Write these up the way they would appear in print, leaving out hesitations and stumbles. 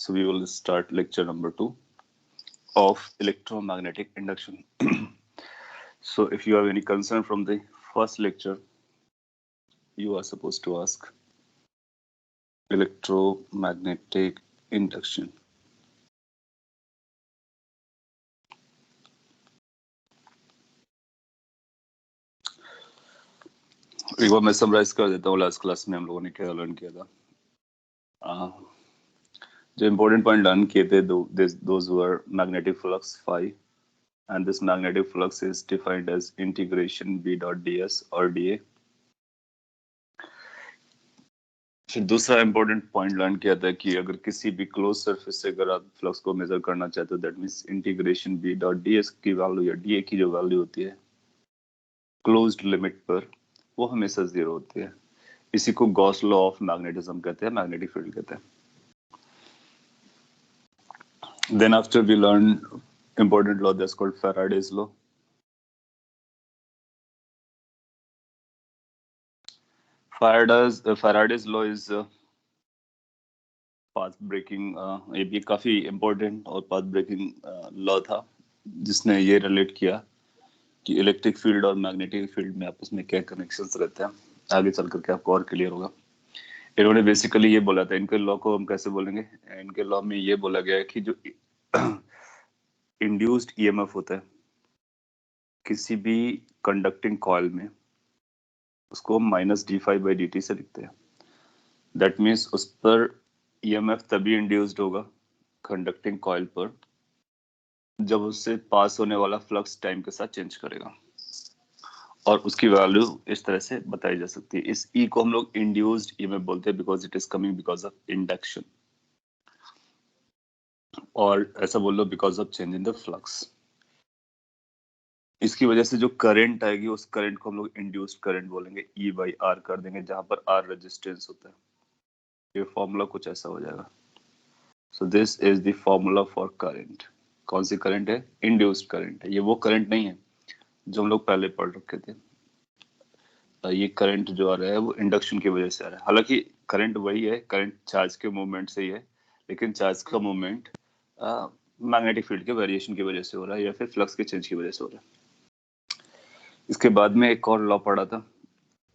So we will start lecture number 2 of electromagnetic induction. So if you have any concern from the first lecture, you are supposed to ask. Electromagnetic induction. एक बार मैं summarise कर देता हूँ. Last class में हम लोगों ने क्या लर्न किया था. जो इम्पोर्टेंट पॉइंट लर्न किए थे, those were magnetic flux phi, and this magnetic flux is defined as integration b dot ds or dA. फिर दूसरा इम्पोर्टेंट पॉइंट लर्न किया था कि अगर किसी भी क्लोज सरफेस से अगर आप फ्लक्स को मेजर करना चाहते हो, that means integration b dot ds की वैल्यू या dA की जो वैल्यू होती है क्लोज्ड लिमिट पर, वो हमेशा 0 होती है. इसी को गॉस लॉ ऑफ मैग्नेटिज्म कहते हैं, मैग्नेटिक फील्ड कहते हैं. Then after we learned important law that's called Faraday's law. Faraday's law is path breaking. ये भी काफी important और path breaking law था, जिसने ये relate किया कि इलेक्ट्रिक फील्ड और मैग्नेटिक फील्ड में आपस में क्या कनेक्शंस रहते हैं. आगे चल करके आपको और क्लियर होगा. इन्होंने बेसिकली ये बोला था, इनके लॉ को हम कैसे बोलेंगे, इनके लॉ में ये बोला गया है कि जो इंड्यूस्ड ईएमएफ होता है किसी भी कंडक्टिंग कॉइल में, उसको माइनस d∅/dt से लिखते हैं. दैट मीन्स उस पर ईएमएफ तभी इंड्यूस्ड होगा कंडक्टिंग कॉइल पर जब उससे पास होने वाला फ्लक्स टाइम के साथ चेंज करेगा, और उसकी वैल्यू इस तरह से बताई जा सकती है. इस ई को हम लोग इंड्यूस्ड ईएमएफ बोलते हैं because it is coming because of induction, और ऐसा बोल लो because of change in the flux. इसकी वजह से जो करंट आएगी उस करंट को हम लोग इंड्यूस्ड करंट बोलेंगे, E/R कर देंगे, जहां पर R रेजिस्टेंस होता है. ये फॉर्मूला कुछ ऐसा हो जाएगा. So this is the formula for current. कौन सी करंट है? इंड्यूस्ड करंट है. ये वो करंट नहीं है जो हम लोग पहले पढ़ रखे थे. ये करंट जो आ रहा है वो इंडक्शन की वजह से आ रहा है. हालांकि करंट वही है, करंट चार्ज के मूवमेंट से ही है, लेकिन चार्ज का मूवमेंट मैग्नेटिक फील्ड के वेरिएशन की वजह से हो रहा है या फिर फ्लक्स के चेंज की वजह से हो रहा है. इसके बाद में एक और लॉ पढ़ा था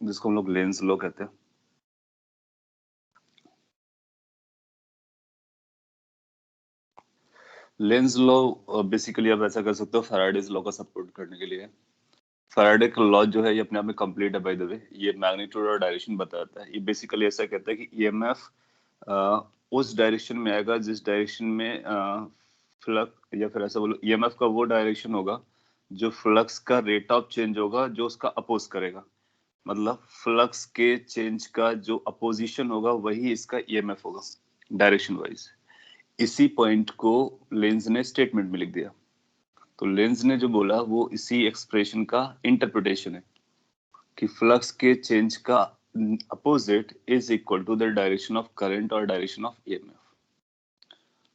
जिसको हम लोग लेंज लॉ कहते हैं. लेंज लॉ बेसिकली आप ऐसा कर सकते हो फैराडेज लॉ का सपोर्ट करने के लिए. फैराडे का लॉ जो है ये अपने आप में कंप्लीट है बाय द वे. ये मैग्नीट्यूड और डायरेक्शन बताता है. ये बेसिकली ऐसा कहता है कि ईएमएफ उस डायरेक्शन में आएगा जिस डायरेक्शन में फ्लक्स, या फिर ऐसा बोलो ईएमएफ का वो डायरेक्शन होगा जो फ्लक्स का रेट ऑफ चेंज होगा जो उसका अपोज करेगा. मतलब फ्लक्स के चेंज का जो अपोजिशन होगा वही इसका ईएमएफ होगा डायरेक्शन वाइज. इसी पॉइंट को लेंज ने स्टेटमेंट में लिख दिया. तो लेंज ने जो बोला वो इसी एक्सप्रेशन का इंटरप्रिटेशन है कि फ्लक्स के चेंज का opposite is equal to the direction of current और डायरेक्शन ऑफ ईएमएफ.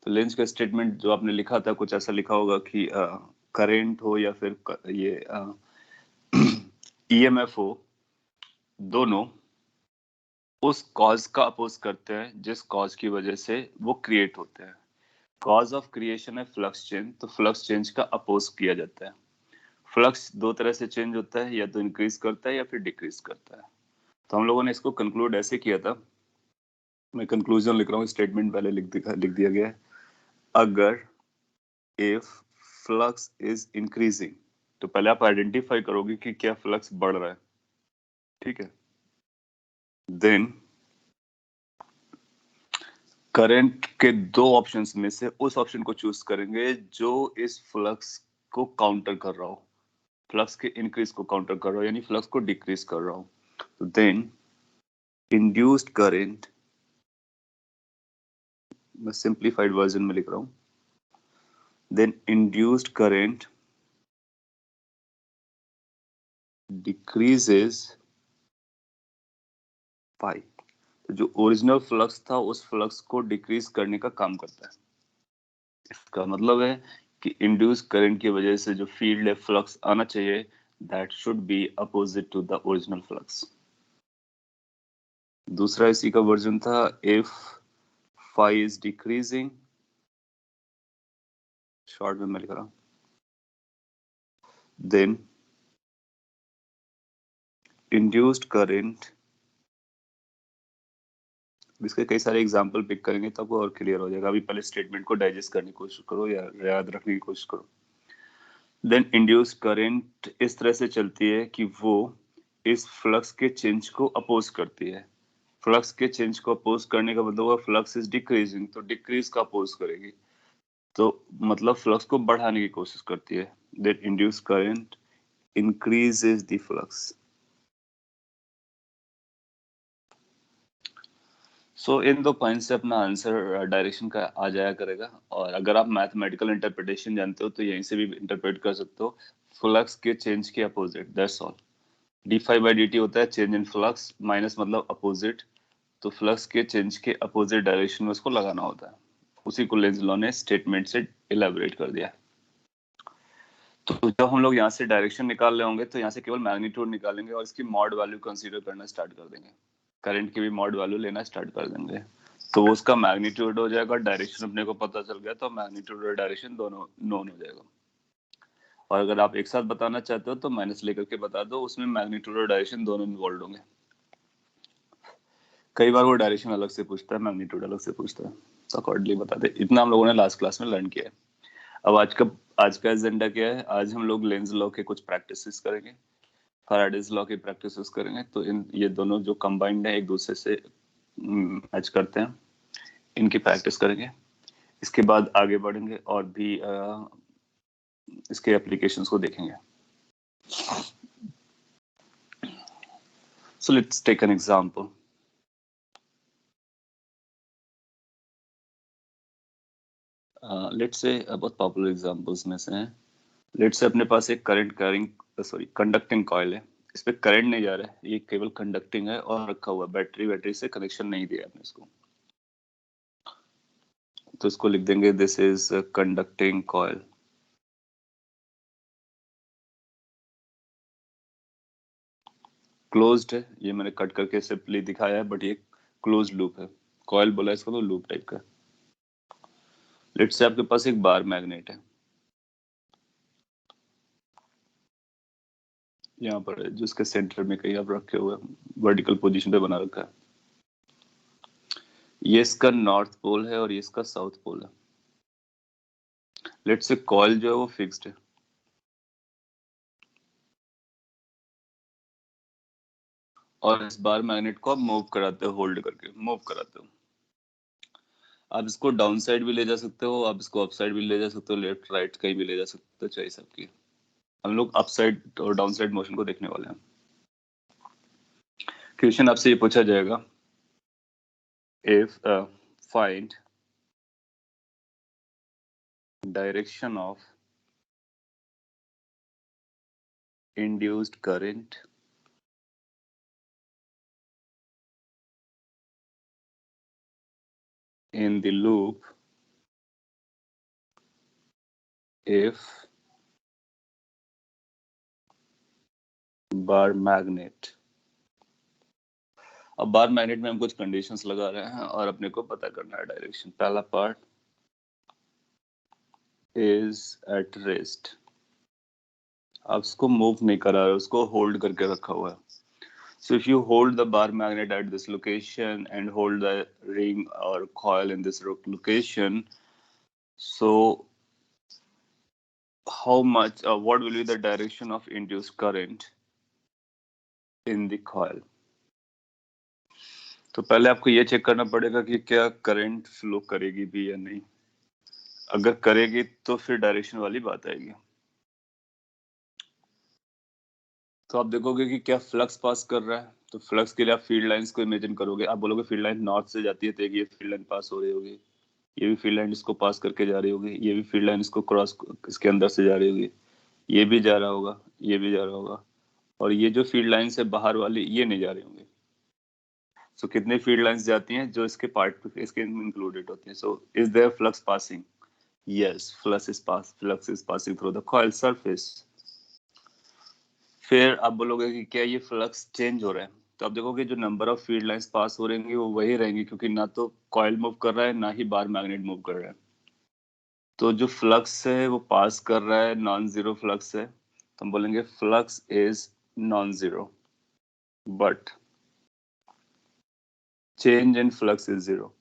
तो लेंज का स्टेटमेंट जो आपने लिखा था कुछ ऐसा लिखा होगा कि करंट हो या फिर ये ईएमएफ हो, दोनों उस कॉज का अपोज करते हैं जिस कॉज की वजह से वो क्रिएट होते हैं. कॉज ऑफ क्रिएशन है फ्लक्स चेंज, तो फ्लक्स चेंज का अपोज किया जाता है. फ्लक्स दो तरह से चेंज होता है, या तो इंक्रीज करता है या फिर डिक्रीज करता है. तो हम लोगों ने इसको कंक्लूड ऐसे किया था, मैं कंक्लूजन लिख रहा हूँ, स्टेटमेंट पहले लिख दिया गया है. अगर इफ फ्लक्स इज इंक्रीजिंग, तो पहले आप आइडेंटिफाई करोगे कि क्या फ्लक्स बढ़ रहा है, ठीक है. देन करंट के दो ऑप्शंस में से उस ऑप्शन को चूज करेंगे जो इस फ्लक्स को काउंटर कर रहा हो, फ्लक्स के इंक्रीज को काउंटर कर रहा हो, यानी फ्लक्स को डिक्रीज कर रहा हो. तो देन इंड्यूस्ड करंट, मैं सिंप्लीफाइड वर्जन में लिख रहा हूं, देन इंड्यूस्ड करंट डिक्रीजेस पाई. तो जो ओरिजिनल फ्लक्स था उस फ्लक्स को डिक्रीज करने का काम करता है. इसका मतलब है कि इंड्यूस करंट की वजह से जो फील्ड है फ्लक्स आना चाहिए, that should be opposite to the original flux. दूसरा इसी का वर्जन था, if phi is decreasing short में मैं लिख रहा हूँ। देन इंड्यूस्ड करंट, इसके कई सारे एग्जांपल पिक करेंगे तो आपको और क्लियर हो जाएगा। अभी पहले स्टेटमेंट को डाइजेस्ट करने की कोशिश करो या याद रखने की कोशिश करो। देन इंड्यूस्ड करंट इस तरह से चलती है कि वो इस फ्लक्स के चेंज को अपोज करती है। फ्लक्स के चेंज को अपोज करने का मतलब हुआ फ्लक्स इज डिक्रीजिंग, तो डिक्रीज का अपोज करेगी, तो मतलब फ्लक्स को बढ़ाने की कोशिश करती है। That induce current increases the flux. So इन दो पॉइंट से अपना आंसर डायरेक्शन का आ जाया करेगा। और अगर आप मैथमेटिकल इंटरप्रिटेशन जानते हो तो यहीं से भी इंटरप्रेट कर सकते हो, फ्लक्स के चेंज के अपोजिट, दैट्स ऑल। d∅dt होता है चेंज इन फ्लक्स, माइनस मतलब अपोजिट, तो फ्लक्स के चेंज के अपोजिट डायरेक्शन में उसको लगाना होता है। उसी को लेंज लॉ ने स्टेटमेंट से इलेबोरेट कर दिया। तो जब हम लोग यहाँ से डायरेक्शन निकाल रहे होंगे तो यहाँ से केवल मैग्नीट्यूड निकालेंगे और इसकी मॉड वैल्यू कंसीडर करना स्टार्ट कर देंगे, करंट की भी मॉड वैल्यू लेना स्टार्ट कर देंगे, तो उसका मैग्नीट्यूड हो जाएगा। डायरेक्शन अपने को पता चल गया तो मैग्नीट्यूड और डायरेक्शन दोनों नोन हो जाएगा। और अगर आप एक साथ बताना चाहते हो तो माइनस लेकर के बता दो, उसमें मैग्नीट्यूड और डायरेक्शन दोनों इन्वॉल्व होंगे। कई बार वो डायरेक्शन अलग से पूछता है, मैग्नीट्यूड अलग से पूछता है, तो अकॉर्डिंगली बता दे। इतना हम लोगों ने लास्ट क्लास में लर्न किया है। अब आज का एजेंडा क्या है? आज हम लोग लेंज लॉ के कुछ प्रैक्टिसेस करेंगे, फैराडेज लॉ की प्रैक्टिसेस करेंगे। तो इन ये दोनों जो कंबाइंड है एक दूसरे से मैच करते हैं, इनकी प्रैक्टिस करेंगे। इसके बाद आगे बढ़ेंगे और भी इसके एप्लीकेशंस को देखेंगे। So let's take an example. Let's say बहुत पॉपुलर एग्जांपल्स में से हैं। लेट्स से अपने पास एक कंडक्टिंग कॉइल है, इस पे करंट नहीं जा रहा है, ये केवल कंडक्टिंग है और रखा हुआ, बैटरी से कनेक्शन नहीं दिया आपने इसको, तो इसको लिख देंगे this is conducting coil. Closed है, ये मैंने कट करके सिंपली दिखाया है, बट ये क्लोज लूप है। कॉइल बोला इसको तो लूप टाइप का। लेट्स से आपके पास एक बार मैग्नेट है, यहाँ पर जिसके सेंटर में कहीं आप रखे हुए वर्टिकल पोजीशन पे बना रखा है। ये इसका नॉर्थ पोल है और ये इसका साउथ पोल है। लेट्स से कॉइल जो है वो फिक्स्ड है, और इस बार मैग्नेट को आप मूव कराते हो, होल्ड करके मूव कराते हो। आप इसको डाउन साइड भी ले जा सकते हो, आप इसको अप साइड भी ले जा सकते हो, लेफ्ट राइट कहीं भी ले जा सकते हो, चॉइस आपकी। हम लोग अप साइड और डाउन साइड मोशन को देखने वाले हैं। क्वेश्चन आपसे ये पूछा जाएगा, if find direction of induced current in the loop if bar magnet। अब बार मैग्नेट में हम कुछ कंडीशंस लगा रहे हैं और अपने को पता करना है डायरेक्शन। पहला पार्ट इज एट रेस्ट, आप उसको मूव नहीं करा रहे, उसको होल्ड करके रखा हुआ है। So if you hold the bar magnet at this location and hold the ring or coil in this location, so how much, what will be the direction of induced current in the coil? तो पहले आपको ये check करना पड़ेगा कि क्या current flow करेगी भी या नहीं। अगर करेगी तो फिर डायरेक्शन वाली बात आएगी। तो आप देखोगे कि क्या फ्लक्स पास कर रहा है, तो फ्लक्स के लिए आप फील्ड लाइंस को इमेजिन करोगे। आप बोलोगे फील्ड लाइन नॉर्थ से जाती है तो ये फील्ड लाइन पास हो रही होगी, ये भी फील्ड लाइन इसको पास करके जा रही होगी, ये भी फील्ड लाइन इसको क्रॉस इसके अंदर से जा रही होगी, ये भी जा रहा होगा, ये भी जा रहा होगा, और ये जो फील्ड लाइन से बाहर वाली ये नहीं जा रही होंगी। सो कितने फील्ड लाइंस जाती हैं जो इसके पार्ट इसके इंक्लूडेड होती हैं। So is there flux passing? Yes, flux is passing through the coil surface. फिर आप बोलोगे कि क्या ये फ्लक्स चेंज हो रहा है, तो आप देखोगे जो number of field lines pass हो रहेंगी वो वही रहेंगी, क्योंकि ना तो कॉइल मूव कर रहा है ना ही बार मैग्नेट मूव कर रहा है। तो जो फ्लक्स है वो पास कर रहा है नॉन जीरो फ्लक्स है, तो हम बोलेंगे flux is non zero, but change in flux is zero.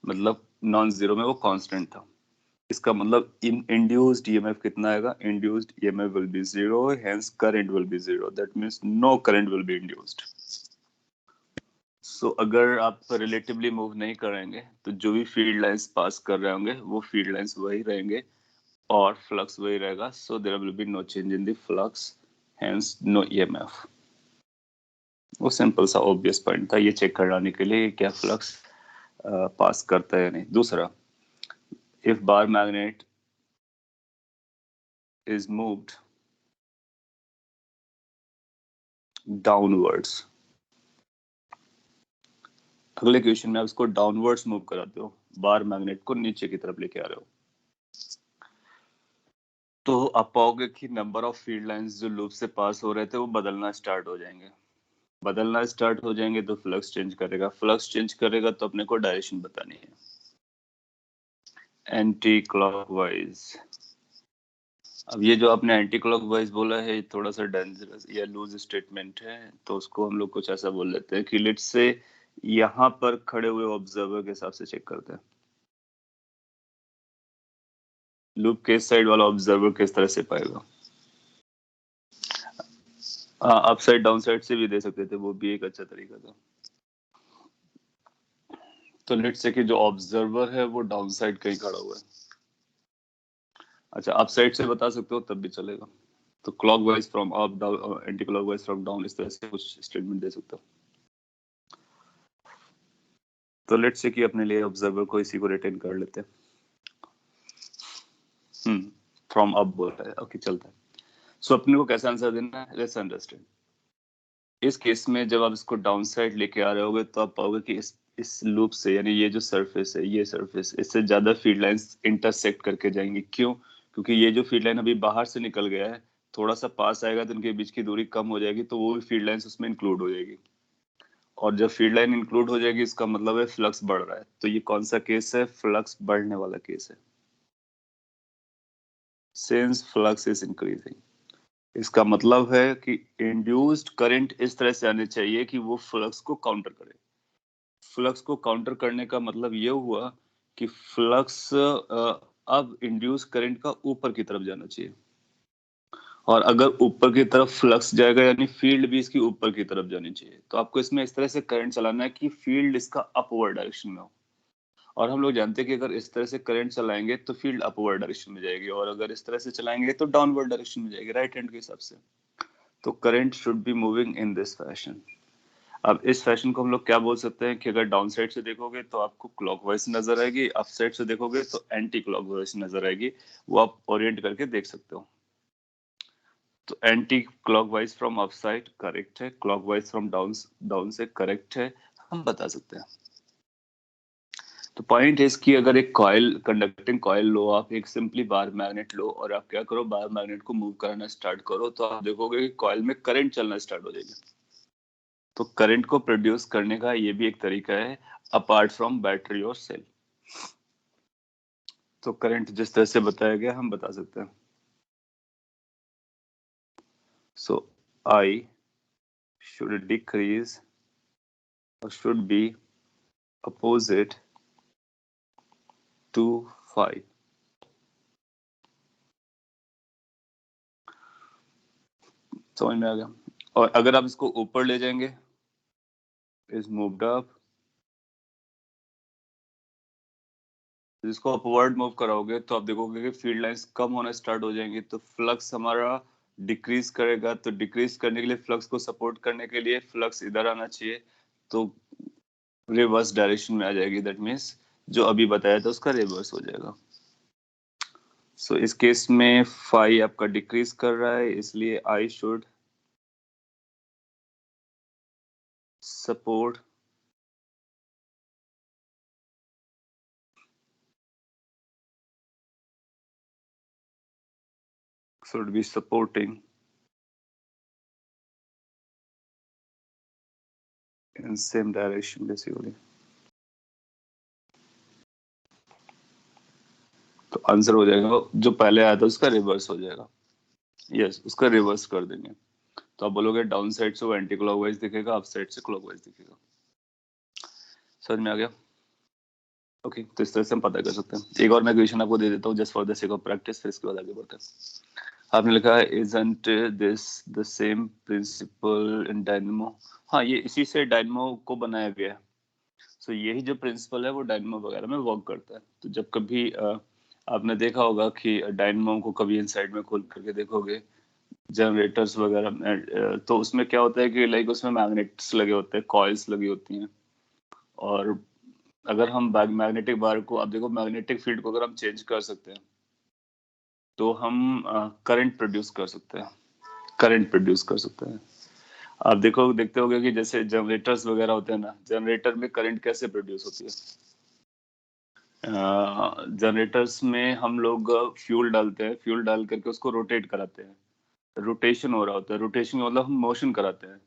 मतलब नॉन जीरो में वो कांस्टेंट था। इसका मतलब इंड्यूस्ड ईएमएफ कितना आएगा? Induced EMF will be zero, hence current will be zero, that means no current will be induced. So अगर आप रिलेटिवली मूव नहीं करेंगे तो जो भी फील्ड लाइंस पास कर रहे होंगे वो फील्ड लाइंस वही रहेंगे और फ्लक्स वही रहेगा, so there will be no change in the flux, hence no EMF. वो सिंपल सा ऑब्वियस पॉइंट था, ये चेक कराने के लिए क्या फ्लक्स पास करता है या नहीं। दूसरा, if bar magnet is moved downwards, अगले क्वेश्चन में आप इसको डाउनवर्ड्स मूव कराते हो, बार मैग्नेट को नीचे की तरफ लेके आ रहे हो, तो आप पाओगे कि नंबर ऑफ फील्ड लाइंस जो लूप से पास हो रहे थे वो बदलना स्टार्ट हो जाएंगे। बदलना स्टार्ट हो जाएंगे तो फ्लक्स चेंज करेगा, फ्लक्स चेंज करेगा तो अपने को डायरेक्शन बतानी है एंटी क्लॉकवाइज। अब ये जो आपने एंटी क्लॉकवाइज बोला है, थोड़ा सा डेंजरस या लूज स्टेटमेंट है, तो उसको हम लोग कुछ ऐसा बोल लेते हैं कि लेट्स से यहाँ पर खड़े हुए ऑब्जर्वर के हिसाब से चेक करते हैं, लूप के साइड वाला ऑब्जर्वर किस तरह से पाएगा। अप साइड डाउन साइड से भी दे सकते थे, वो भी एक अच्छा तरीका था। तो लेट्स से कि जो ऑब्जर्वर है वो डाउन साइड कहीं खड़ा हुआ है, अच्छा अप साइड से बता सकते हो तब भी चलेगा, तो clockwise from up, down, anti clockwise from down, इस तरह से कुछ स्टेटमेंट दे सकते हो। तो लेट्स से कि अपने लिए ऑब्जर्वर को इसी को रिटेन कर लेते हैं। फ्रॉम अप बोल रहा है, ओके चलता है। सो अपने को कैसा आंसर देना है, लेट्स अंडरस्टैंड। इस केस में जब आप इसको डाउन साइड लेके आ रहे होगे तो आप पाओगे कि इस लूप से, यानी ये जो सरफेस है, ये सरफेस, इससे ज्यादा फील्ड लाइंस इंटरसेक्ट करके जाएंगी। क्यों? क्योंकि ये जो फील्ड लाइन अभी बाहर से निकल गया है, थोड़ा सा पास आएगा तो इनके बीच की दूरी कम हो जाएगी, तो वो भी फील्ड लाइंस उसमें इंक्लूड हो जाएगी। और जब फील्ड लाइन इंक्लूड हो जाएगी इसका मतलब है फ्लक्स बढ़ रहा है। तो ये कौन सा केस है? फ्लक्स बढ़ने वाला केस है, सिंस फ्लक्स इज इंक्रीजिंग। इसका मतलब है कि इंड्यूस्ड करंट इस तरह से आने चाहिए कि वो फ्लक्स को काउंटर करे। फ्लक्स को काउंटर करने का मतलब ये हुआ कि फ्लक्स अब इंड्यूस करंट का ऊपर की तरफ जाना चाहिए, और अगर ऊपर की तरफ फ्लक्स जाएगा यानी फील्ड भी इसकी ऊपर की तरफ जानी चाहिए। तो आपको इसमें इस तरह से करंट चलाना है कि फील्ड इसका अपवर्ड डायरेक्शन में हो। और हम लोग जानते हैं कि अगर इस तरह से करंट चलाएंगे तो फील्ड अपवर्ड डायरेक्शन में जाएगी, और अगर इस तरह से चलाएंगे तो डाउनवर्ड डायरेक्शन में जाएगी, राइट हैंड के हिसाब से। तो current should be moving in this fashion. अब इस फैशन को हम लोग क्या बोल सकते हैं कि अगर डाउन साइड से देखोगे तो आपको क्लॉकवाइज नजर आएगी, अप साइड से देखोगे तो एंटी क्लॉकवाइज नजर आएगी। वो आप ओरिएंट करके देख सकते हो। तो anti clockwise from up side correct है, क्लॉकवाइज फ्रॉम डाउन डाउन से करेक्ट है, हम बता सकते हैं। तो पॉइंट है इसकी, अगर एक कॉइल, कंडक्टिंग कॉइल लो, आप एक सिंपली बार मैग्नेट लो और आप क्या करो, बार मैग्नेट को मूव करना स्टार्ट करो, तो आप देखोगे कि कॉइल में करंट चलना स्टार्ट हो जाएगी। तो करंट को प्रोड्यूस करने का ये भी एक तरीका है अपार्ट फ्रॉम बैटरी और सेल। तो करंट जिस तरह से बताया गया हम बता सकते हैं। सो आई शुड डिक्रीज और शुड बी अपोजिट टू 5। समझ में आ गया? और अगर आप इसको ऊपर ले जाएंगे, इज मूव्ड अप, जिसको अपवर्ड मूव कराओगे तो आप देखोगे कि फील्ड लाइंस कम होना स्टार्ट हो जाएंगी, तो फ्लक्स हमारा डिक्रीज करेगा। तो डिक्रीज करने के लिए, फ्लक्स को सपोर्ट करने के लिए फ्लक्स इधर आना चाहिए, तो रिवर्स डायरेक्शन में आ जाएगी। दैट मीन्स जो अभी बताया था उसका रिवर्स हो जाएगा। सो इस केस में फाई आपका डिक्रीज कर रहा है, इसलिए I should support should be supporting in same direction basically. Answer हो जाएगा जो पहले आया था उसका रिवर्स हो जाएगा। यस, उसका रिवर्स कर देंगे। तो आप बोलोगे डाउन साइड से वो एंटी क्लॉकवाइज दिखेगा, अप साइड से क्लॉकवाइज दिखेगा। समझ में आ गया? ओके, तो इस तरह से हम पता कर सकते हैं। एक और मैं क्वेश्चन आपको दे देता हूँ just for the sake of practice, फिर इसके बाद आगे बढ़ते हैं। आपने लिखा है isn't this the same principle in dynamo. हाँ, ये इसी से डायनेमो को बनाया गया है। सो यही जो प्रिंसिपल है वो डायनेमो वगैरह में वर्क करता है। तो जब कभी आपने देखा होगा कि डायनेमो को कभी इनसाइड में खोल करके देखोगे जनरेटर्स वगैरह में, तो उसमें क्या होता है कि लाइक उसमें मैग्नेट्स लगे होते हैं, कॉइल्स लगी होती हैं। और अगर हम मैग्नेटिक बार को, आप देखो मैग्नेटिक फील्ड को अगर हम चेंज कर सकते हैं तो हम करंट प्रोड्यूस कर सकते हैं, करंट प्रोड्यूस कर सकते हैं। आप देखते होगे कि जैसे जनरेटर्स वगैरह होते हैं ना, जनरेटर में करंट कैसे प्रोड्यूस होती है? जनरेटर्स में हम लोग फ्यूल डालते हैं, फ्यूल डाल करके उसको रोटेट कराते हैं, रोटेशन हो रहा होता है। रोटेशन मतलब हम मोशन कराते हैं।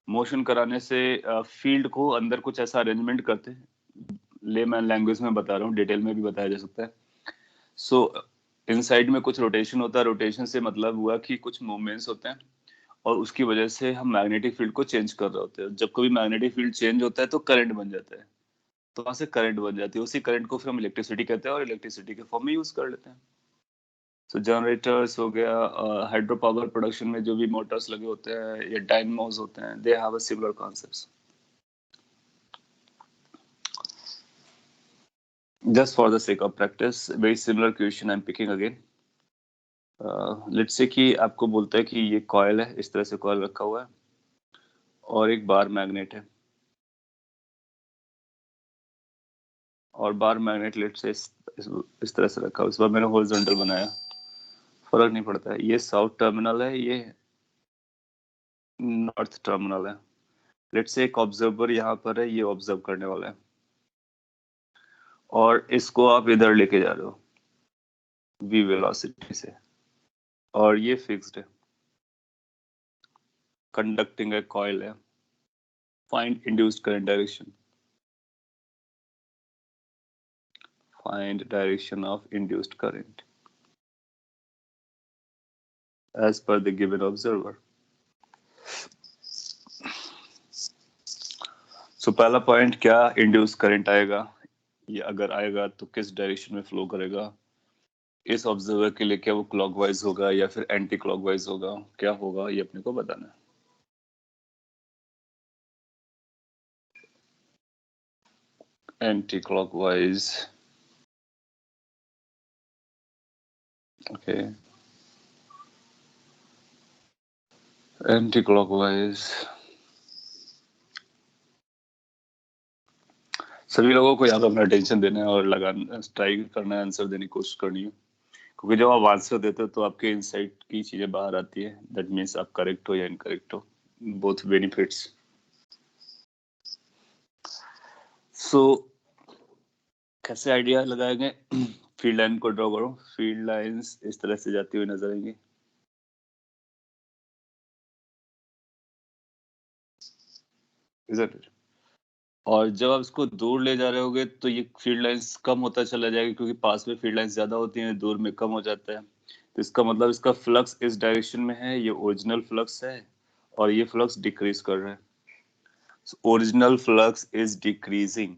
मोशन कराने से फील्ड को अंदर कुछ ऐसा अरेंजमेंट करते हैं, लेमैन लैंग्वेज में बता रहा हूँ, डिटेल में भी बताया जा सकता है। सो इनसाइड में कुछ रोटेशन होता है। रोटेशन से मतलब हुआ कि कुछ मूवमेंट्स होते हैं और उसकी वजह से हम मैग्नेटिक फील्ड को चेंज कर रहे होते हैं। जब कभी मैग्नेटिक फील्ड चेंज होता है तो करंट बन जाता है, तो वहां से करंट बन जाती है। उसी करंट को फिर हम इलेक्ट्रिसिटी कहते हैं और इलेक्ट्रिसिटी के फॉर्म में यूज कर लेते हैं। तो जनरेटर्स हो गया, हाइड्रो पावर प्रोडक्शन में जो भी मोटर्स लगे होते हैं या डायनमोस होते हैं, they have a similar concepts. Just for the sake of practice, very similar question I'm picking again. Let's say कि आपको बोलता है कि ये कॉयल है, इस तरह से कॉयल रखा हुआ है और एक बार मैग्नेट है, और बार मैग्नेट लेट्स से इस तरह से रखा हुआ। इस बार मैंने हॉरिजॉन्टल बनाया, फर्क नहीं पड़ता है। ये साउथ टर्मिनल है, ये नॉर्थ टर्मिनल है। लेट्स से एक ऑब्जर्वर यहाँ पर है, ये ऑब्जर्व करने वाला है, और इसको आप इधर लेके जा रहे हो v वेलोसिटी से, और ये फिक्स्ड है, कंडक्टिंग है, कॉइल है। Find induced current direction, find direction of induced current as per the given observer. So पहला पॉइंट क्या, इंड्यूस करंट आएगा, ये अगर आएगा तो किस डायरेक्शन में फ्लो करेगा, इस ऑब्जर्वर के लिए क्या वो क्लॉकवाइज होगा या फिर एंटी क्लॉकवाइज होगा, क्या होगा ये अपने को बताना है। Anti clockwise, okay, anti clockwise. सभी लोगों को यहाँ पे अपना अटेंशन देना है और लगाना, ट्राई करना है, आंसर देने की कोशिश करनी है, क्योंकि जब आप आंसर देते हो तो आपके इनसाइट की चीजें बाहर आती है। दैट मीन्स आप करेक्ट हो या इनकरेक्ट हो, बोथ बेनिफिट्स। सो कैसे आइडिया लगाएंगे? फील्ड लाइन को ड्रॉ करो, फील्ड लाइंस इस तरह से जाती हुई नजर आएंगी। Isn't it? और जब आप इसको दूर ले जा रहे होगे तो ये फील्ड लाइंस कम होता चला जाएगा, क्योंकि पास में फील्ड लाइंस ज्यादा होती हैं, दूर में कम हो जाता है। तो इसका मतलब इसका फ्लक्स इस डायरेक्शन में है, ये ओरिजिनल फ्लक्स है, और ये फ्लक्स डिक्रीज कर रहा है। Original flux is decreasing,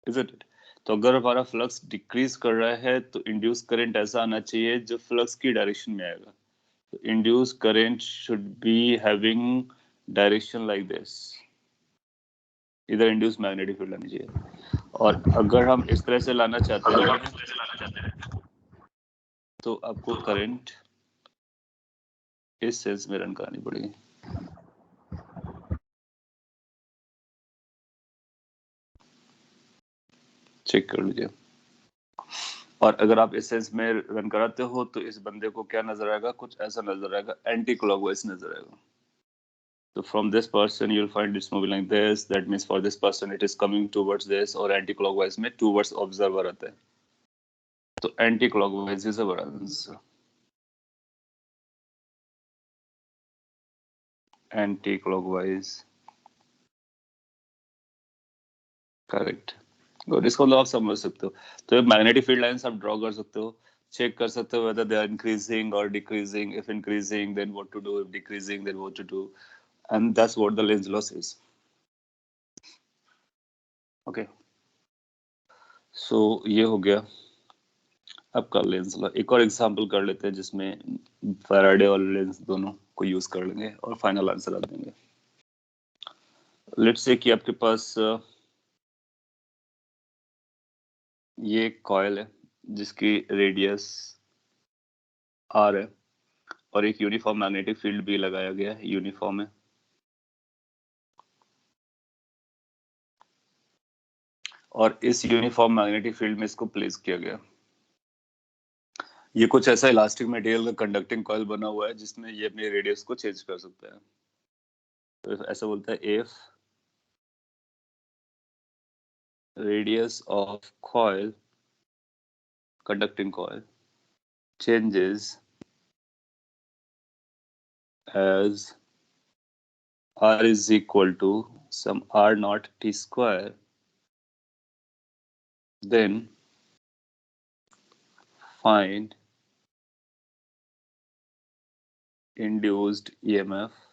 isn't it? तो अगर हमारा फ्लक्स डिक्रीज कर रहा है तो इंड्यूस करंट ऐसा आना चाहिए जो फ्लक्स की डायरेक्शन में आएगा। तो induce current should be having direction like this, इधर इंड्यूस मैग्नेटिक फील्ड आनी चाहिए। और अगर हम इस तरह से लाना चाहते हैं तो आपको करंट इस सेंस में रन करानी पड़ेगी। चेक कर लीजिए। और अगर आप इस सेंस में रन कराते हो तो इस बंदे को क्या नजर आएगा, कुछ ऐसा नजर आएगा, एंटी क्लॉकवाइज नजर आएगा। So from this person you'll find it's moving like this. That means for this person it is coming towards this, और anti-clockwise में towards observer आता है। तो anti-clockwise is our answer. Anti-clockwise, correct. और इसको मतलब आप समझ सकते हो। तो मैग्नेटिक फील्ड लाइंस आप ड्रॉ कर सकते हो, चेक कर सकते हो whether they are increasing or decreasing. If increasing, then what to do. If decreasing, then what to do. And that's what the lens loss is. Okay. So ये हो गया आपका लेंस लॉ। एक और एग्जांपल कर लेते हैं जिसमें फैराडे और लेंस दोनों को यूज कर लेंगे और फाइनल आंसर आ देंगे। लेट्स से कि आपके पास ये एक कॉइल है जिसकी रेडियस आर है और एक यूनिफॉर्म मैग्नेटिक फील्ड भी लगाया गया है, यूनिफॉर्म है। और इस यूनिफॉर्म मैग्नेटिक फील्ड में इसको प्लेस किया गया। ये कुछ ऐसा इलास्टिक मटेरियल का कंडक्टिंग कॉइल बना हुआ है जिसमें ये अपने रेडियस को चेंज कर सकता है। तो ऐसा बोलता है if radius of coil, conducting coil, changes as R is equal to some R naught T square, then find induced EMF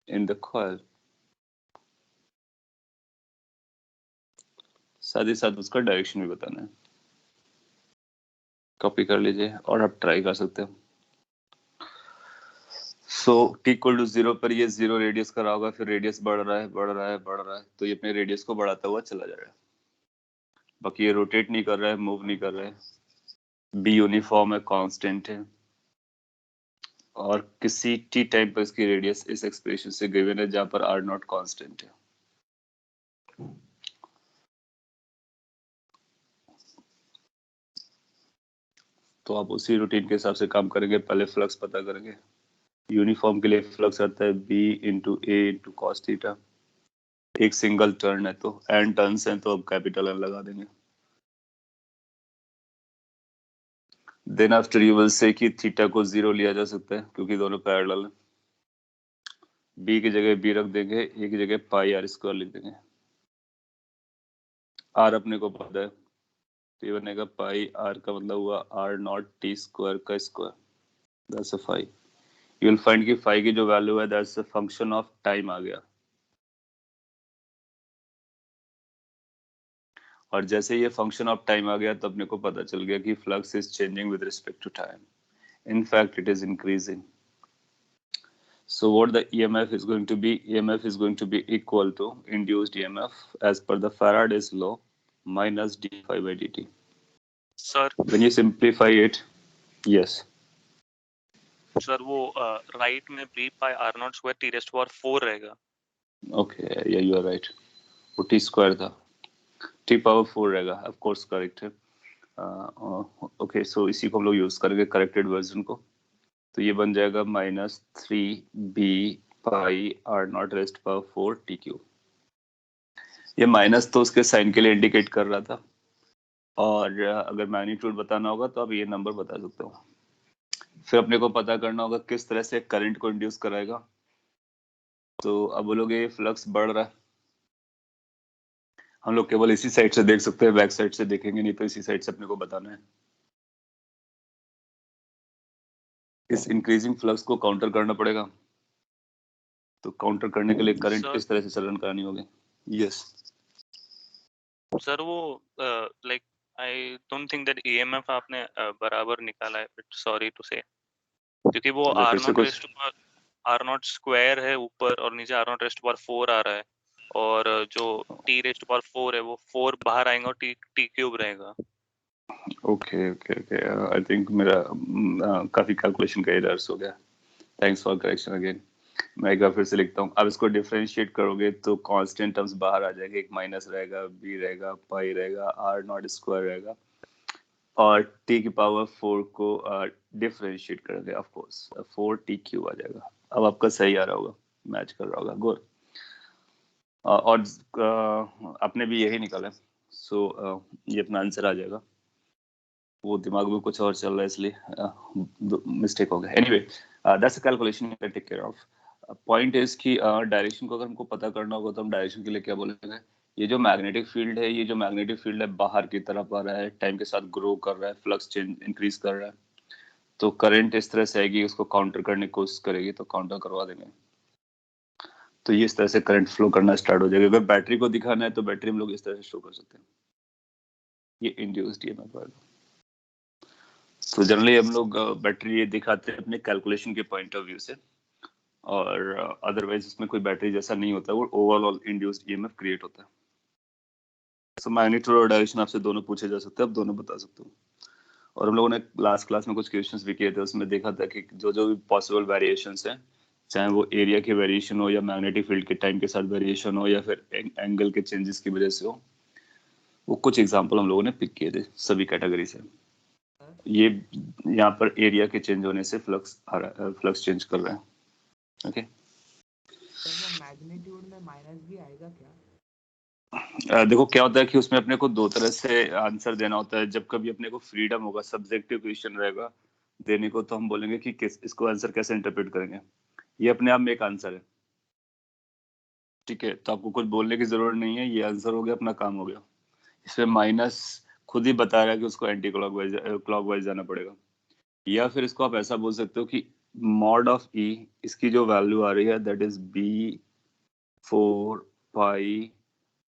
in the coil. साथ ही साथ उसका डायरेक्शन भी बताना है। कॉपी कर लीजिए और आप ट्राई कर सकते हो। सो t इक्वल टू 0 पर ये 0 रेडियस का रहा होगा, फिर रेडियस बढ़ रहा है बढ़ रहा है बढ़ रहा है, तो ये अपने रेडियस को बढ़ाता हुआ चला जा रहा है। बाकी ये रोटेट नहीं कर रहा है, मूव नहीं कर रहा है। बी यूनिफॉर्म है, कांस्टेंट है और किसी t टाइम पर इसकी रेडियस इस एक्सप्रेशन से गिवन है जहां पर r नॉट कांस्टेंट है। तो आप उसी रूटीन के हिसाब से काम करेंगे। पहले फ्लक्स पता करेंगे। यूनिफॉर्म के लिए फ्लक्स आता है b इंटू ए इंटू कॉस थीटा। एक सिंगल टर्न है तो n टर्न्स हैं तो अब कैपिटल N लगा देंगे। Then after you will say कि थीटा को 0 लिया जा सकता है क्योंकि दोनों पैरेलल हैं। b की जगह b रख देंगे, a की जगह पाई r स्क्वायर लिख देंगे। r अपने को पता है तो ये बनेगा पाई r का मतलब हुआ r नॉट t स्क्वायर का square, that's a phi. You will find कि फाई की जो वैल्यू है that's a function of time आ गया। और जैसे ये फंक्शन ऑफ टाइम आ गया तो अपने को पता चल गया कि flux is changing with respect to time. In fact, it is increasing. So what the EMF is going to be? EMF is going to be equal to induced EMF as per the Faraday's law minus d phi by dt. Sir. When you simplify it, yes. Sir, वो right में b by r naught square t raised to power 4 रहेगा। Okay, yeah, you are right. वो t square था, t power 4 रहेगा, of course correct है। Okay, so इसी को हम लोग यूज करेंगे करेक्टेड वर्जन को। तो ये बन जाएगा minus 3b pi r not rest power 4 t cube. ये माइनस तो उसके साइन के लिए इंडिकेट कर रहा था और अगर मैग्नीट्यूड बताना होगा तो आप ये नंबर बता सकते हो। फिर अपने को पता करना होगा किस तरह से करंट को इंड्यूस कराएगा। तो अब बोलोगे फ्लक्स बढ़ रहा है, हम लोग केवल इसी साइड से देख सकते हैं, बैक साइड से देखेंगे नहीं, तो इसी साइड से अपने को बताना है। इस इंक्रीजिंग फ्लक्स को काउंटर करना पड़ेगा। तो काउंटर करने के लिए करंट किस तरह से चलन करानी होगी? यस सर, वो like I don't think that EMF आपने बराबर निकाला है, सॉरी टू से, क्योंकि वो r naught raised to power r naught square है ऊपर और नीचे r naught raised to power 4 आ रहा है, और जो टी रेस्ट टू पावर 4 है वो 4 बाहर आएगा और टी क्यूब रहेगा। Okay okay okay, I think मेरा काफी कैलकुलेशन का एरर्स हो गया। Thanks for correction again. मैं एक बार फिर से लिखता हूँ। अब इसको डिफरेंशिएट करोगे तो कांस्टेंट टर्म्स बाहर आ जाएंगे, एक माइनस रहेगा, बी रहेगा, पाई रहेगा, आर नॉट स्क्वायर रहेगा और टी की पावर 4 को डिफरेंशिएट करेंगे, ऑफ कोर्स 4 टी क्यूब आ जाएगा। अब आपका सही आ रहा होगा, मैच कर रहा होगा, गुड। और आपने भी यही निकाला, सो ये अपना आंसर आ जाएगा। वो दिमाग में कुछ और चल रहा है इसलिए मिस्टेक हो गया। Anyway, that's a calculation you can take care of. Point is कि डायरेक्शन को अगर हमको पता करना होगा तो हम डायरेक्शन के लिए क्या बोलेंगे? ये जो मैग्नेटिक फील्ड है, ये जो मैग्नेटिक फील्ड है बाहर की तरफ आ रहा है, टाइम के साथ ग्रो कर रहा है, फ्लक्स चेंज इंक्रीज कर रहा है, तो करंट इस तरह से आएगी, उसको काउंटर करने की कोशिश करेगी तो काउंटर करवा देंगे। तो ये इस तरह से करंट फ्लो करना स्टार्ट हो जाएगा। अगर बैटरी को दिखाना है तो बैटरी हम लोग इस तरह से शो कर सकते हैं, ये इंड्यूस्ड ईएमएफ आएगा। तो जनरली हम लोग बैटरी ये दिखाते हैं अपने कैलकुलेशन के पॉइंट ऑफ व्यू से, और अदरवाइज उसमें कोई बैटरी जैसा नहीं होता, वो ओवरऑल इंड्यूस्ड ईएमएफ क्रिएट होता है। तो मैग्नीट्यूड और डायरेक्शन आपसे दोनों पूछे जा सकते हैं, आप दोनों बता सकते हो। और हम लोगों ने लास्ट क्लास में कुछ क्वेश्चंस भी किए थे, उसमें देखा था कि जो जो भी पॉसिबल वेरिएशंस हैं, चाहे वो एरिया के वेरिएशन हो या मैग्नेटिक फील्ड के टाइम के साथ वेरिएशन हो या फिर एंगल के चेंजेस की वजह से हो, वो कुछ एग्जांपल हम लोगों ने पिक किए थे सभी कैटेगरी से। ये यहाँ पर एरिया के चेंज होने से फ्लक्स चेंज कर रहे हैं। ओके, वो मैग्नीट्यूड में माइनस भी आएगा क्या? देखो क्या होता है कि उसमें अपने को दो तरह से आंसर देना होता है। जब कभी अपने को फ्रीडम होगा, सब्जेक्टिव क्वेश्चन रहेगा देने को, तो हम बोलेंगे कि इसको आंसर कैसे इंटरप्रेट करेंगे। ये अपने आप में एक आंसर है, ठीक है, तो आपको कुछ बोलने की जरूरत नहीं है, ये आंसर हो गया, अपना काम हो गया। इसमें माइनस खुद ही बता रहा है कि उसको एंटी क्लॉकवाइज जाना पड़ेगा। या फिर इसको आप ऐसा बोल सकते हो कि मॉड ऑफ ई, इसकी जो वैल्यू आ रही है that is b4 π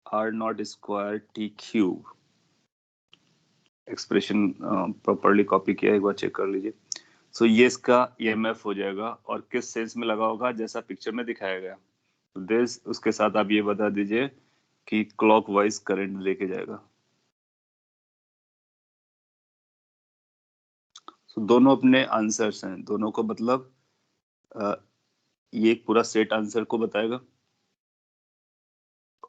r0 square t cube. Expression properly copy किया, एक बार चेक कर लीजिए। सो ये इसका ईएमएफ हो जाएगा, और किस सेंस में लगा होगा, जैसा पिक्चर में दिखाया गया। दिस उसके साथ आप ये बता दीजिए कि क्लॉकवाइज करंट लेके जाएगा। So, दोनों अपने आंसर्स हैं, दोनों को मतलब ये एक पूरा सेट आंसर को बताएगा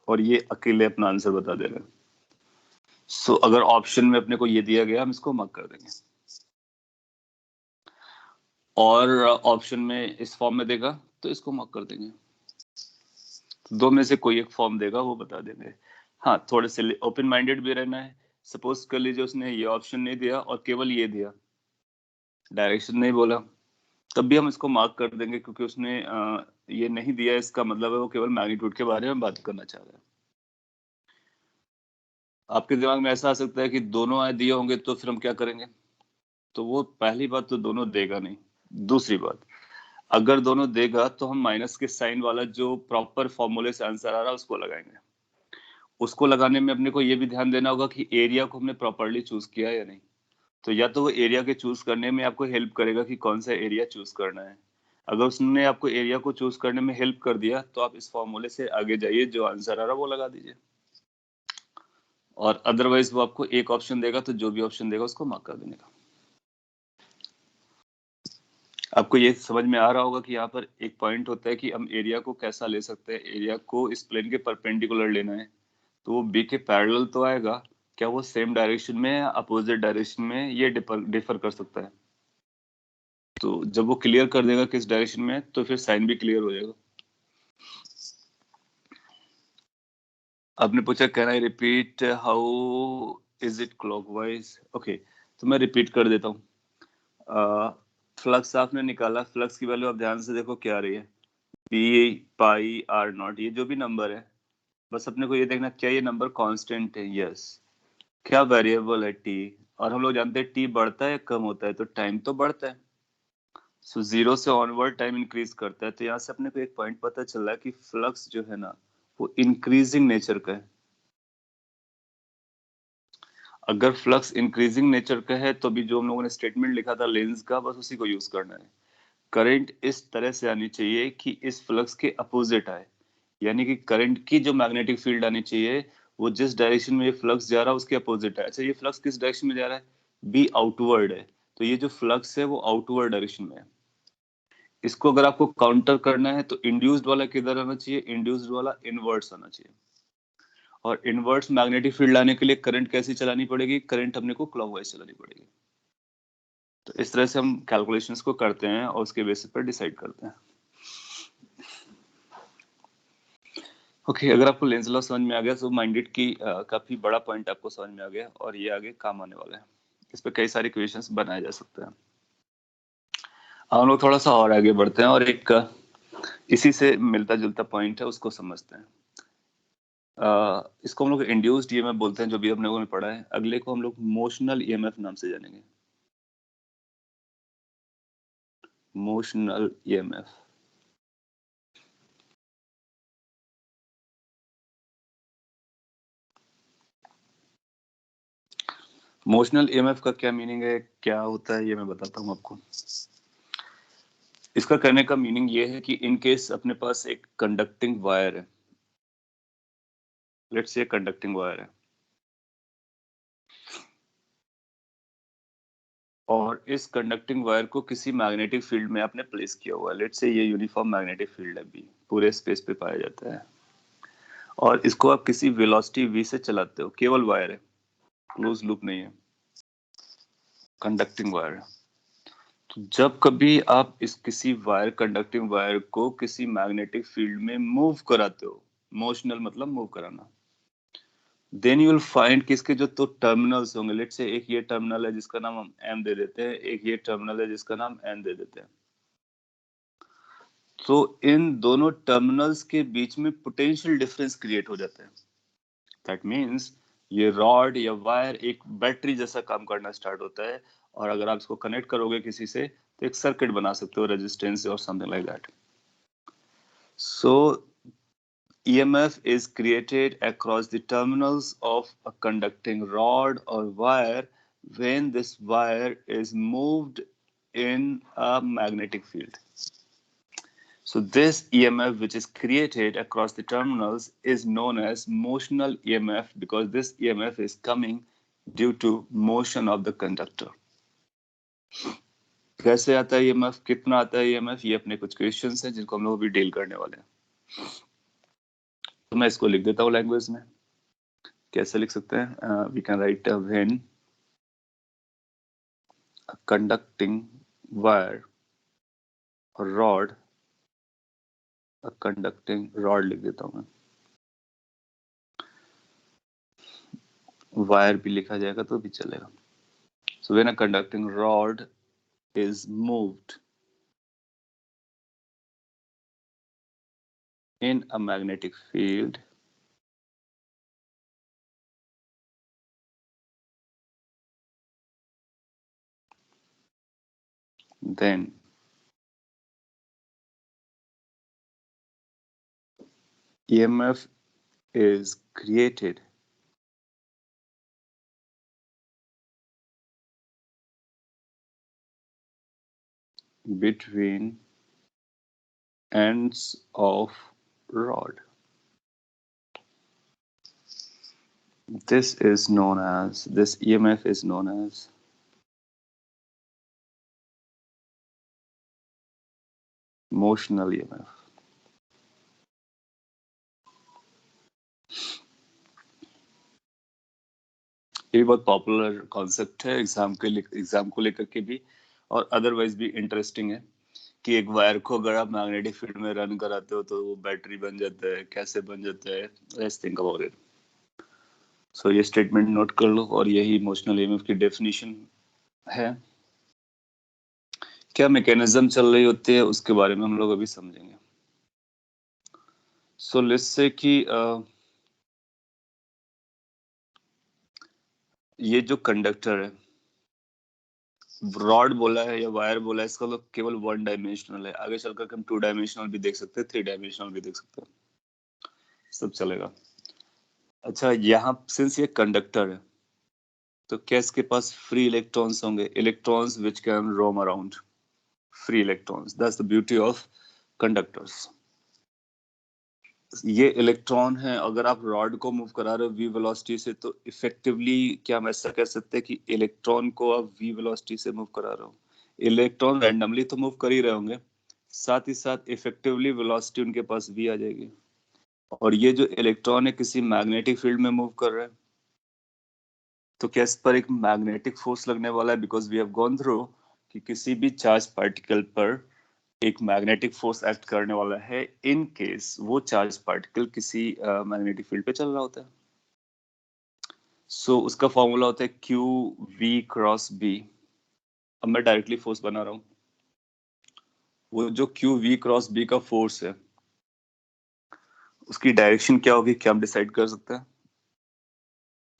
और ये अकेले अपना आंसर बता देगा। सो अगर ऑप्शन में अपने को ये दिया गया, हम इसको मार्क कर देंगे, और ऑप्शन में इस फॉर्म में देगा तो इसको मार्क कर देंगे। दो में से कोई एक फॉर्म देगा, वो बता देंगे। हाँ, थोड़े से ओपन माइंडेड भी रहना है। सपोज कर लीजिए उसने ये ऑप्शन नहीं दिया और केवल ये दिया, डायरेक्शन नहीं बोला, तब भी हम इसको मार्क कर देंगे, क्योंकि उसने ये नहीं दिया, इसका मतलब है वो केवल मैग्नीट्यूड के बारे में बात करना चाह रहा है। आपके दिमाग में ऐसा आ सकता है कि दोनों दिए होंगे तो फिर हम क्या करेंगे, तो वो पहली बात तो दोनों देगा नहीं। दूसरी बात, अगर दोनों देगा तो हम माइनस के साइन वाला जो प्रॉपर फॉर्मूले से आंसर आ रहा है उसको लगाएंगे। उसको लगाने में अपने को ये भी ध्यान देना होगा कि एरिया को हमने प्रॉपरली चूज किया या नहीं। तो या तो वो एरिया के चूज करने में आपको हेल्प करेगा कि कौन सा एरिया चूज करना है। अगर उसने आपको एरिया को चूज करने में हेल्प कर दिया तो आप इस फॉर्मूले से आगे जाइए, जो आंसर आ रहा है वो लगा दीजिए। और अदरवाइज वो आपको एक ऑप्शन देगा तो जो भी ऑप्शन देगा उसको मार्क कर देने का। आपको ये समझ में आ रहा होगा कि यहाँ पर एक पॉइंट होता है कि हम एरिया को कैसा ले सकते हैं। एरिया को इस प्लेन के परपेंडिकुलर लेना है, तो वो बी के पैरेलल तो आएगा, क्या वो सेम डायरेक्शन में या अपोजिट डायरेक्शन में, ये डिफर कर सकता है। तो जब वो क्लियर कर देगा किस डायरेक्शन में, तो फिर साइन भी क्लियर हो जाएगा। आपने पूछा can I repeat how is it clockwise. Okay, तो मैं रिपीट कर देता हूँ। फ्लक्स आपने निकाला, फ्लक्स की वैल्यू आप ध्यान से देखो क्या आ रही है, π r0। ये जो भी नंबर है, बस अपने को ये देखना क्या ये नंबर कांस्टेंट है, यस। क्या वेरिएबल है, t। और हम लोग जानते हैं t बढ़ता है या कम होता है, तो टाइम तो बढ़ता है। सो जीरो से ऑनवर्ड टाइम इंक्रीज करता है। तो यहाँ से अपने को एक पॉइंट पता चल रहा है कि फ्लक्स जो है ना वो इंक्रीजिंग नेचर का है। अगर फ्लक्स इंक्रीजिंग नेचर का है तो भी जो हम लोगों ने स्टेटमेंट लिखा था लेंस का, बस उसी को यूज करना है। करंट इस तरह से आनी चाहिए कि इस फ्लक्स के अपोजिट आए, यानी कि करंट की जो मैग्नेटिक फील्ड आनी चाहिए वो जिस डायरेक्शन में ये फ्लक्स जा रहा है उसके अपोजिट है। अच्छा, ये फ्लक्स किस डायरेक्शन में जा रहा है, बी आउटवर्ड है, तो ये जो फ्लक्स है वो आउटवर्ड डायरेक्शन में है। इसको अगर आपको काउंटर करना है तो इंड्यूस्ड वाला किधर आना चाहिए, इंड्यूस्ड वाला इनवर्ट्स आना चाहिए। और इनवर्ट्स मैग्नेटिक फील्ड लाने के लिए करंट कैसी चलानी पड़ेगी, करंट अपने को क्लॉकवाइज चलानी पड़ेगी। तो इस तरह से हम कैलकुलेशंस को करते हैं और उसके बेसिस पर डिसाइड करते हैं। ओके, अगर आपको लेंस लॉ समझ में आ गया तो माइंडेड की काफी बड़ा पॉइंट आपको समझ में आ गया, और ये आगे काम आने वाला है। इस पे कई सारे क्वेश्चंस बनाए जा सकते हैं। हम लोग थोड़ा सा और आगे बढ़ते हैं और एक इसी से मिलता जुलता पॉइंट है उसको समझते हैं। इसको हम लोग इंड्यूस्ड ईएमएफ बोलते हैं, जो भी हम लोगों ने पढ़ा है। अगले को हम लोग मोशनल ईएमएफ नाम से जानेंगे। Motional EMF. मोशनल ईएमएफ का क्या मीनिंग है, क्या होता है, ये मैं बताता हूँ आपको। इसका करने का मीनिंग ये है कि इन केस अपने पास एक कंडक्टिंग वायर है, लेट्स से कंडक्टिंग वायर है, और इस कंडक्टिंग वायर को किसी मैग्नेटिक फील्ड में आपने प्लेस किया हुआ है। लेट्स से ये यूनिफॉर्म मैग्नेटिक फील्ड है, भी पूरे स्पेस पे पाया जाता है, और इसको आप किसी वेलोसिटी v से चलाते हो। केवल वायर है, क्लोज लूप नहीं है, कंडक्टिंग वायर है। तो जब कभी आप इस किसी वायर, कंडक्टिंग वायर को किसी मैग्नेटिक फील्ड में मूव कराते हो, मोशनल मतलब मूव कराना, देन यू विल फाइंड कि इसके जो तो टर्मिनल्स होंगे, लेट्स से एक ये टर्मिनल है जिसका नाम हम एम दे देते हैं, एक ये टर्मिनल है जिसका नाम एन दे देते हैं। तो इन दोनों टर्मिनल्स के बीच में पोटेंशियल डिफरेंस क्रिएट हो जाता है। दैट मीन्स ये रॉड या वायर एक बैटरी जैसा काम करना स्टार्ट होता है, और अगर आप इसको कनेक्ट करोगे किसी से तो एक सर्किट बना सकते हो, रेजिस्टेंस और something like that. So EMF is created across the terminals of a conducting rod or wire when this wire is moved in a magnetic field. So this EMF which is created across the terminals is known as motional EMF, because this EMF is coming due to motion of the conductor. कैसे आता है EMF, कितना आता है EMF, ये अपने कुछ questions हैं जिनको हम लोग अभी डील करने वाले हैं। तो मैं इसको लिख देता हूँ लैंग्वेज में। कैसे लिख सकते हैं? We can write when a conducting wire or rod, a conducting rod लिख देता हूँ मैं, वायर भी लिखा जाएगा तो भी चलेगा। So when a conducting rod is moved in a magnetic field, then EMF is created between ends of rod. This EMF is known as motional EMF. ये बहुत पॉपुलर कॉन्सेप्ट है एग्जाम को लेकर के भी, और अदरवाइज भी इंटरेस्टिंग है कि एक वायर को अगर आप मैग्नेटिक फील्ड में रन कराते हो तो वो बैटरी बन जाता है। कैसे बन जाता है, लेट्स थिंक अबाउट इट। सो ये स्टेटमेंट नोट कर लो, और यही इमोशनल ईएमएफ की डेफिनेशन है। क्या मैकेनिज्म चल रही होती है उसके बारे में हम लोग अभी समझेंगे। सो लेट्स से कि ये जो कंडक्टर है, रॉड बोला है या वायर बोला है, इसका लोग केवल वन डायमेंशनल है। आगे चलकर हम टू डायमेंशनल भी देख सकते हैं, थ्री डायमेंशनल भी देख सकते हैं, सब चलेगा। अच्छा, यहाँ सिंस ये कंडक्टर है तो क्या इसके पास फ्री इलेक्ट्रॉन्स होंगे? Electrons which can roam around, free electrons, that's the beauty of conductors. ये इलेक्ट्रॉन है, अगर आप रॉड को मूव करा रहे हो v वेलोसिटी से, तो इफेक्टिवली क्या हम ऐसा कह सकते हैं कि इलेक्ट्रॉन को आप v वेलोसिटी से मूव करा रहे हो। इलेक्ट्रॉन रैंडमली तो मूव कर ही रहे होंगे, साथ ही साथ इफेक्टिवली वेलोसिटी उनके पास v आ जाएगी। और ये जो इलेक्ट्रॉन है किसी मैग्नेटिक फील्ड में मूव कर रहा है, तो क्या इस पर एक मैग्नेटिक फोर्स लगने वाला है? Because we have gone through कि किसी भी चार्ज पार्टिकल पर एक मैग्नेटिक फोर्स एक्ट करने वाला है इन केस वो चार्ज पार्टिकल किसी मैग्नेटिक फील्ड पे चल रहा होता है। सो उसका फॉर्मूला होता है क्यू वी क्रॉस बी। अब मैं डायरेक्टली फोर्स बना रहा हूं। वो जो क्यू वी क्रॉस बी का फोर्स है उसकी डायरेक्शन क्या होगी, क्या हम डिसाइड कर सकते हैं?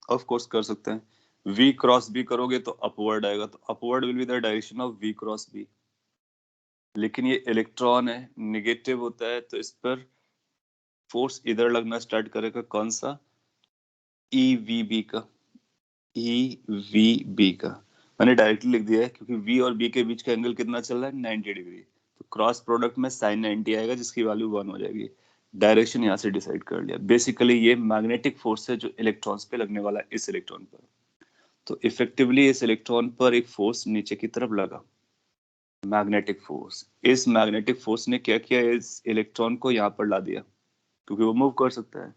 ऑफ कोर्स कर सकते हैं। v क्रॉस b करोगे तो अपवर्ड आएगा, तो upward will be the direction of v cross b। लेकिन ये इलेक्ट्रॉन है, नेगेटिव होता है, तो इस पर फोर्स इधर लगना स्टार्ट करेगा, कौन सा? EVB का, EVB का। मैंने डायरेक्टली लिख दिया है क्योंकि V और B के बीच का एंगल कितना चल रहा है, 90 डिग्री। तो क्रॉस प्रोडक्ट में sin 90 आएगा, जिसकी वैल्यू 1 हो जाएगी। डायरेक्शन यहाँ से डिसाइड कर लिया। बेसिकली ये मैग्नेटिक फोर्स है जो इलेक्ट्रॉन्स पे लगने वाला है, इस इलेक्ट्रॉन पर। तो इफेक्टिवली इस इलेक्ट्रॉन पर एक फोर्स नीचे की तरफ लगा, मैग्नेटिक फोर्स। इस मैग्नेटिक फोर्स ने क्या किया, इस इलेक्ट्रॉन को यहाँ पर ला दिया, क्योंकि वो मूव कर सकता है।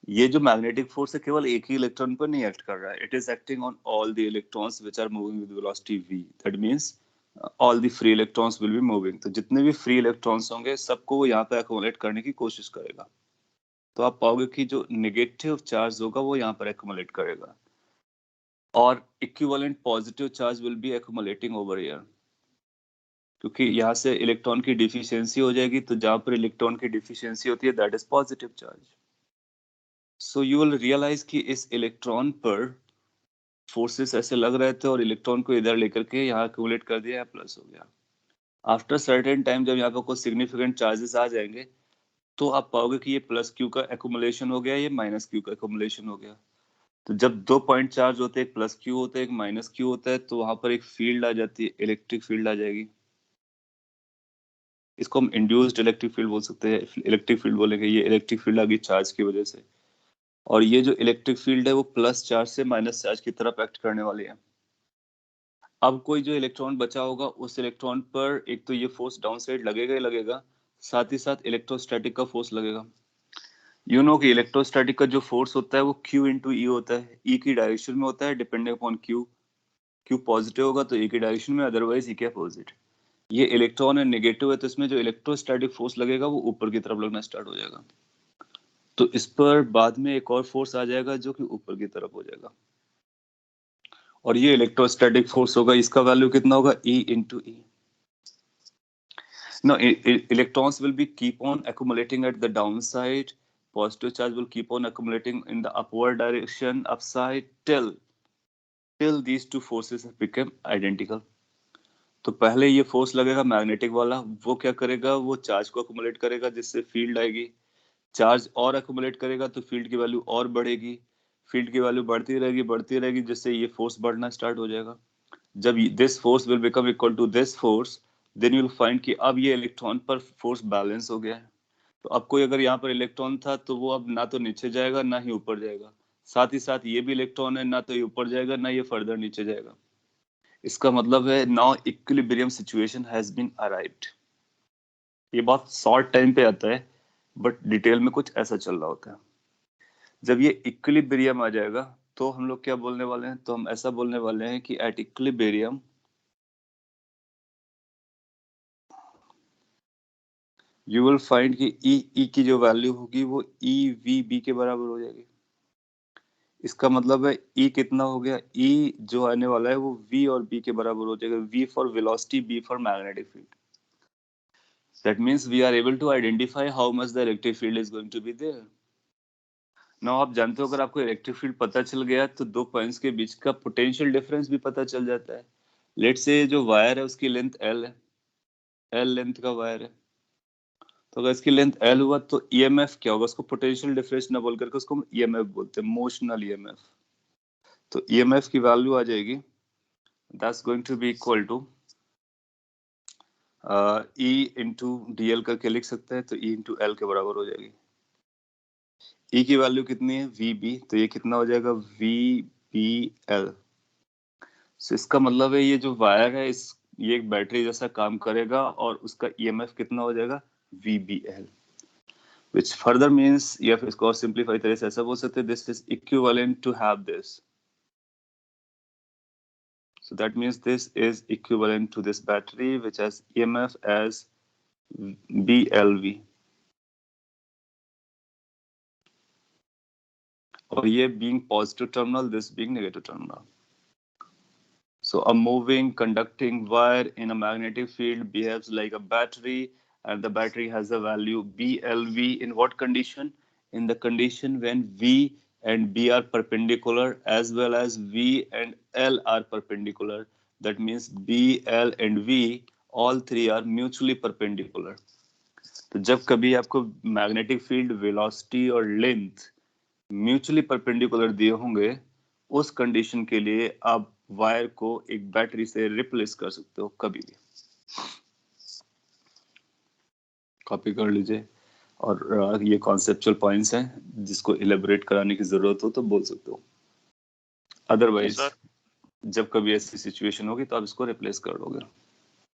ये जो मैग्नेटिक फोर्स है केवल एक ही इलेक्ट्रॉन पर नहीं एक्ट कर रहा है, it is acting on all the electrons which are moving with velocity v। That means all the free electrons will be moving. तो जितने भी फ्री इलेक्ट्रॉन्स होंगे सबको वो यहाँ पे एक्युमुलेट करने की कोशिश करेगा। तो आप पाओगे कि जो नेगेटिव चार्ज होगा वो यहाँ पर एक्युमुलेट करेगा, और equivalent positive charge will be accumulating over here, क्योंकि यहाँ से इलेक्ट्रॉन की डिफिशियंसी हो जाएगी। तो जहां पर इलेक्ट्रॉन की डिफिशियंसी होती है that is positive charge. So you will realise कि इस इलेक्ट्रॉन पर फोर्सेस ऐसे लग रहे थे और इलेक्ट्रॉन को इधर लेकर के यहाँ एक्यूमुलेट कर दिया, प्लस हो गया। आफ्टर सर्टेन टाइम जब यहाँ पर कुछ सिग्निफिकेंट चार्जेस आ जाएंगे तो आप पाओगे कि ये प्लस क्यू का एक्यूमुलेशन हो गया, ये माइनस क्यू का एक्यूमुलेशन हो गया। तो जब 2 पॉइंट चार्ज होते हैं, एक प्लस क्यू होता है, एक माइनस क्यू होता है, तो वहां पर एक फील्ड आ जाती है, इलेक्ट्रिक फील्ड आ जाएगी। इसको हम इंड्यूस्ड इलेक्ट्रिक फील्ड बोल सकते हैं, इलेक्ट्रिक फील्ड बोलेंगे। ये इलेक्ट्रिक फील्ड आ गई चार्ज की वजह से, और ये जो इलेक्ट्रिक फील्ड है वो प्लस चार्ज से माइनस चार्ज की तरफ एक्ट करने वाली है। अब कोई जो इलेक्ट्रॉन बचा होगा उस इलेक्ट्रॉन पर एक तो ये फोर्स डाउन साइड लगेगा ही लगेगा, साथ ही साथ इलेक्ट्रोस्टैटिक का फोर्स लगेगा। यू नो कि इलेक्ट्रोस्टैटिक का जो फोर्स होता है वो Q इंटू ई होता है। ई की डायरेक्शन में होता है depending upon Q। Q positive होगा तो ई की डायरेक्शन में, अदरवाइज ई के अपोजिट। ये इलेक्ट्रॉन है, नेगेटिव है, तो इसमें जो इलेक्ट्रोस्टैटिक फोर्स लगेगा वो ऊपर की तरफ लगना स्टार्ट हो जाएगा। तो इस पर बाद में एक और फोर्स आ जाएगा जो कि ऊपर की तरफ हो जाएगा, और ये इलेक्ट्रोस्टैटिक फोर्स होगा। इसका वैल्यू कितना होगा, E into E. Now, electrons will be keep on accumulating at the downside. Positive charge will keep on accumulating in the upward direction, upside, till these two forces have become identical. तो पहले ये force लगेगा magnetic वाला, वो क्या करेगा, वो charge को अकुमुलेट करेगा जिससे फील्ड आएगी। चार्ज और अकुमुलेट करेगा तो फील्ड की वैल्यू और बढ़ेगी। फील्ड की वैल्यू बढ़ती रहेगी जिससे ये फोर्स बढ़ना स्टार्ट हो जाएगा। जब this force will become equal to this force, then you will find कि अब ये इलेक्ट्रॉन पर फोर्स बैलेंस हो गया है। तो अब कोई अगर यहाँ पर इलेक्ट्रॉन था तो वो अब ना तो नीचे जाएगा ना ही ऊपर जाएगा। साथ ही साथ ये भी इलेक्ट्रॉन है, ना तो ये ऊपर जाएगा ना ये फर्दर नीचे जाएगा। इसका मतलब है now equilibrium situation has been arrived. ये बहुत शॉर्ट टाइम पे आता है, बट डिटेल में कुछ ऐसा चल रहा होता है। जब ये इक्विलिब्रियम आ जाएगा तो हम लोग क्या बोलने वाले हैं, तो हम ऐसा बोलने वाले हैं कि at equilibrium you will find कि ई की जो वैल्यू होगी वो EVB के बराबर हो जाएगी। इसका मतलब है E कितना हो गया, E जो आने वाला है वो V और B के बराबर हो जाएगा। V for velocity, B for magnetic field. That means we are able to identify how much the electric field is going to be there. Now आप जानते हो अगर आपको इलेक्ट्रिक फील्ड पता चल गया तो दो पॉइंट्स के बीच का पोटेंशियल डिफरेंस भी पता चल जाता है। लेट्स से जो वायर है उसकी लेंथ L है, L लेंथ का वायर है, तो अगर इसकी लेंथ L हुआ तो EMF क्या होगा, उसको पोटेंशियल डिफरेंस ना बोल करके उसको हम EMF बोलते हैं, मोशनल EMF। तो EMF की वैल्यू आ जाएगी, that's going to be equal to E into DL करके लिख सकते हैं, तो E इंटू L के बराबर हो जाएगी। E की वैल्यू कितनी है, VB, तो ये कितना हो जाएगा, VBL। so इसका मतलब है ये जो वायर है ये एक बैटरी जैसा काम करेगा और उसका EMF कितना हो जाएगा, VBL, which further means, या फिर इसको और सिंपलीफाई तरह से ऐसा बोल सकते हैं, this is equivalent to have this. So that means this is equivalent to this battery which has EMF as BLV. और ये being positive terminal, this being negative terminal. So a moving conducting wire in a magnetic field behaves like a battery and the battery has a value BLV in what condition? In the condition when V and B are perpendicular as well as V and L are perpendicular. That means B, L and V all three are mutually perpendicular. तो जब कभी आपको magnetic field, velocity और length mutually perpendicular दिए होंगे, उस condition के लिए आप वायर को एक बैटरी से रिप्लेस कर सकते हो कभी भी. कॉपी कर लीजिए. और ये कॉन्सेप्चुअल पॉइंट्स हैं जिसको इलेबोरेट कराने की जरूरत हो तो बोल सकते हो. अदरवाइज जब कभी ऐसी सिचुएशन होगी तो आप इसको रिप्लेस कर लोगे.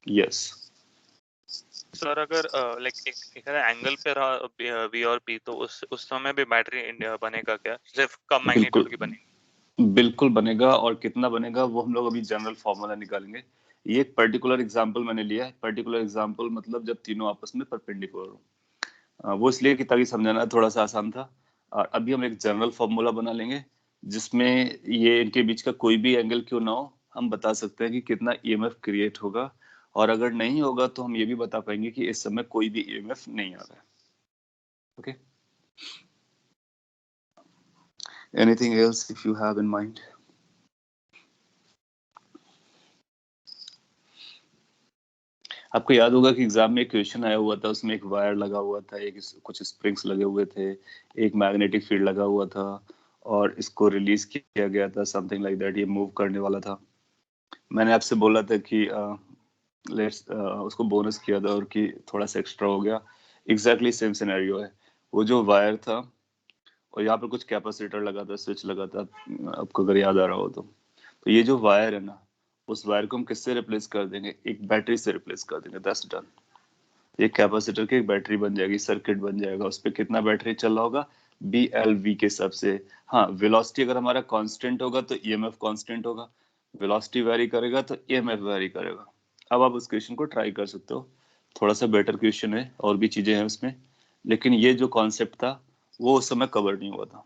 यस सर, अगर लाइक एक एंगल पे रहा वी और पी, तो उस समय भी बैटरी बनेगा क्या? सिर्फ कम मैग्नीट्यूड की बनेगी? बिल्कुल बनेगा. और कितना बनेगा वो हम लोग अभी जनरल फॉर्मूला निकालेंगे. ये एक पर्टिकुलर एग्जांपल मैंने लिया है. पर्टिकुलर एग्जांपल मतलब जब तीनों आपस में परपेंडिकुलर हो. वो इसलिए कि ताकि समझाना थोड़ा सा आसान था. और अभी हम एक जनरल फॉर्मूला बना लेंगे जिसमें ये इनके बीच का कोई भी एंगल क्यों ना हो, हम बता सकते हैं कि कितना ईएमएफ क्रिएट होगा. और अगर नहीं होगा तो हम ये भी बता पाएंगे कि इस समय कोई भी ईएमएफ नहीं आ रहा है. Okay, anything else if you have in mind? आपको याद होगा कि एग्जाम में एक क्वेश्चन आया हुआ था, उसमें एक वायर लगा हुआ था, एक कुछ स्प्रिंग्स लगे हुए थे, एक मैग्नेटिक फील्ड लगा हुआ था और इसको रिलीज किया गया था, समथिंग लाइक दैट. ये मूव करने वाला था. मैंने आपसे बोला था कि उसको बोनस किया था और कि थोड़ा सा एक्स्ट्रा हो गया. एग्जैक्टली सेम सिनेरियो है. वो जो वायर था और यहाँ पर कुछ कैपेसिटर लगा था, स्विच लगा था, आपको अगर याद आ रहा हो तो ये जो वायर है ना, उस वायर को हम किससे रिप्लेस कर देंगे? एक बैटरी से रिप्लेस कर देंगे. That's done. एक कैपेसिटर की एक बैटरी बन जाएगी, सर्किट बन जाएगा. उस पर कितना बैटरी चल रहा होगा? BLV के हिसाब से. हाँ, वेलोसिटी अगर हमारा कांस्टेंट होगा तो ईएमएफ कांस्टेंट होगा. वेलोसिटी वेरी करेगा तो ईएमएफ वेरी करेगा. अब आप उस क्वेश्चन को ट्राई कर सकते हो. थोड़ा सा बेटर क्वेश्चन है, और भी चीजें हैं उसमें, लेकिन ये जो कॉन्सेप्ट था वो उस समय कवर नहीं हुआ था.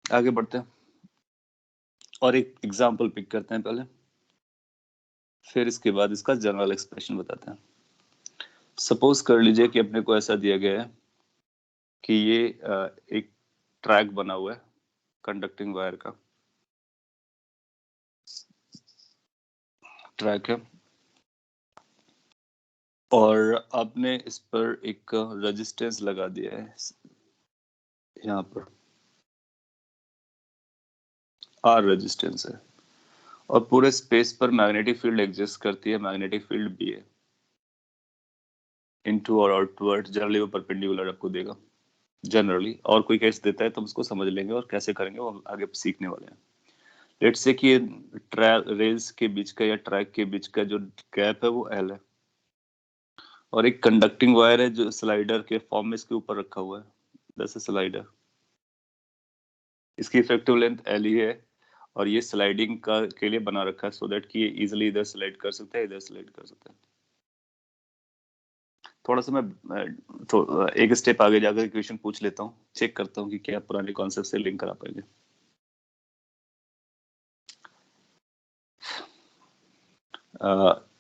आगे बढ़ते हैं और एक एग्जाम्पल पिक करते हैं पहले, फिर इसके बाद इसका जनरल एक्सप्रेशन बताते हैं. सपोज कर लीजिए कि अपने को ऐसा दिया गया है कि ये एक ट्रैक बना हुआ है कंडक्टिंग वायर का. ट्रैक है और आपने इस पर एक रेजिस्टेंस लगा दिया है यहाँ पर. आर रेजिस्टेंस है और पूरे स्पेस पर मैग्नेटिक फील्ड एग्जिस्ट करती है. मैग्नेटिक फील्ड बी है. इनटू और आउटवर्ड जनरली वो परपेंडिकुलर आपको देगा जनरली. और कोई केस देता है तो हम उसको समझ लेंगे और कैसे करेंगे वो हम आगे सीखने वाले हैं. लेट्स से कि रेल्स के बीच का या ट्रैक के बीच का जो गैप है वो L है और एक कंडक्टिंग वायर है जो स्लाइडर के फॉर्म में इसके ऊपर रखा हुआ है. जैसे स्लाइडर, इसकी इफेक्टिव लेंथ L ही है और ये स्लाइडिंग का के लिए बना रखा है सो दैट कि ये इजीली इधर स्लाइड कर सकता है, इधर स्लाइड कर सकता है. थोड़ा सा मैं एक स्टेप आगे जाकर क्वेश्चन पूछ लेता हूँ, चेक करता हूँ कि क्या पुराने कॉन्सेप्ट से लिंक करा पाएंगे.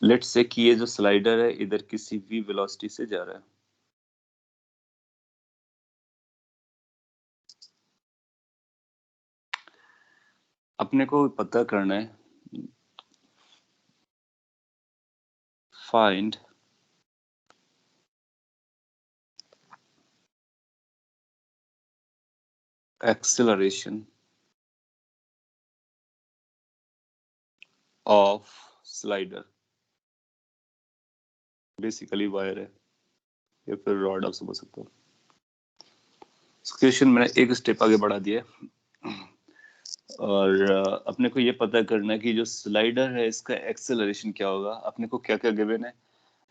लेट्स से कि ये जो स्लाइडर है इधर किसी v वेलोसिटी से जा रहा है. अपने को पता करना है find acceleration of slider. Basically wire है या फिर रॉड, आप समझ सकते हो. क्वेश्चन मैंने एक स्टेप आगे बढ़ा दिया और अपने को ये पता करना है कि जो स्लाइडर है इसका एक्सेलरेशन क्या होगा. अपने को क्या क्या गिवन है?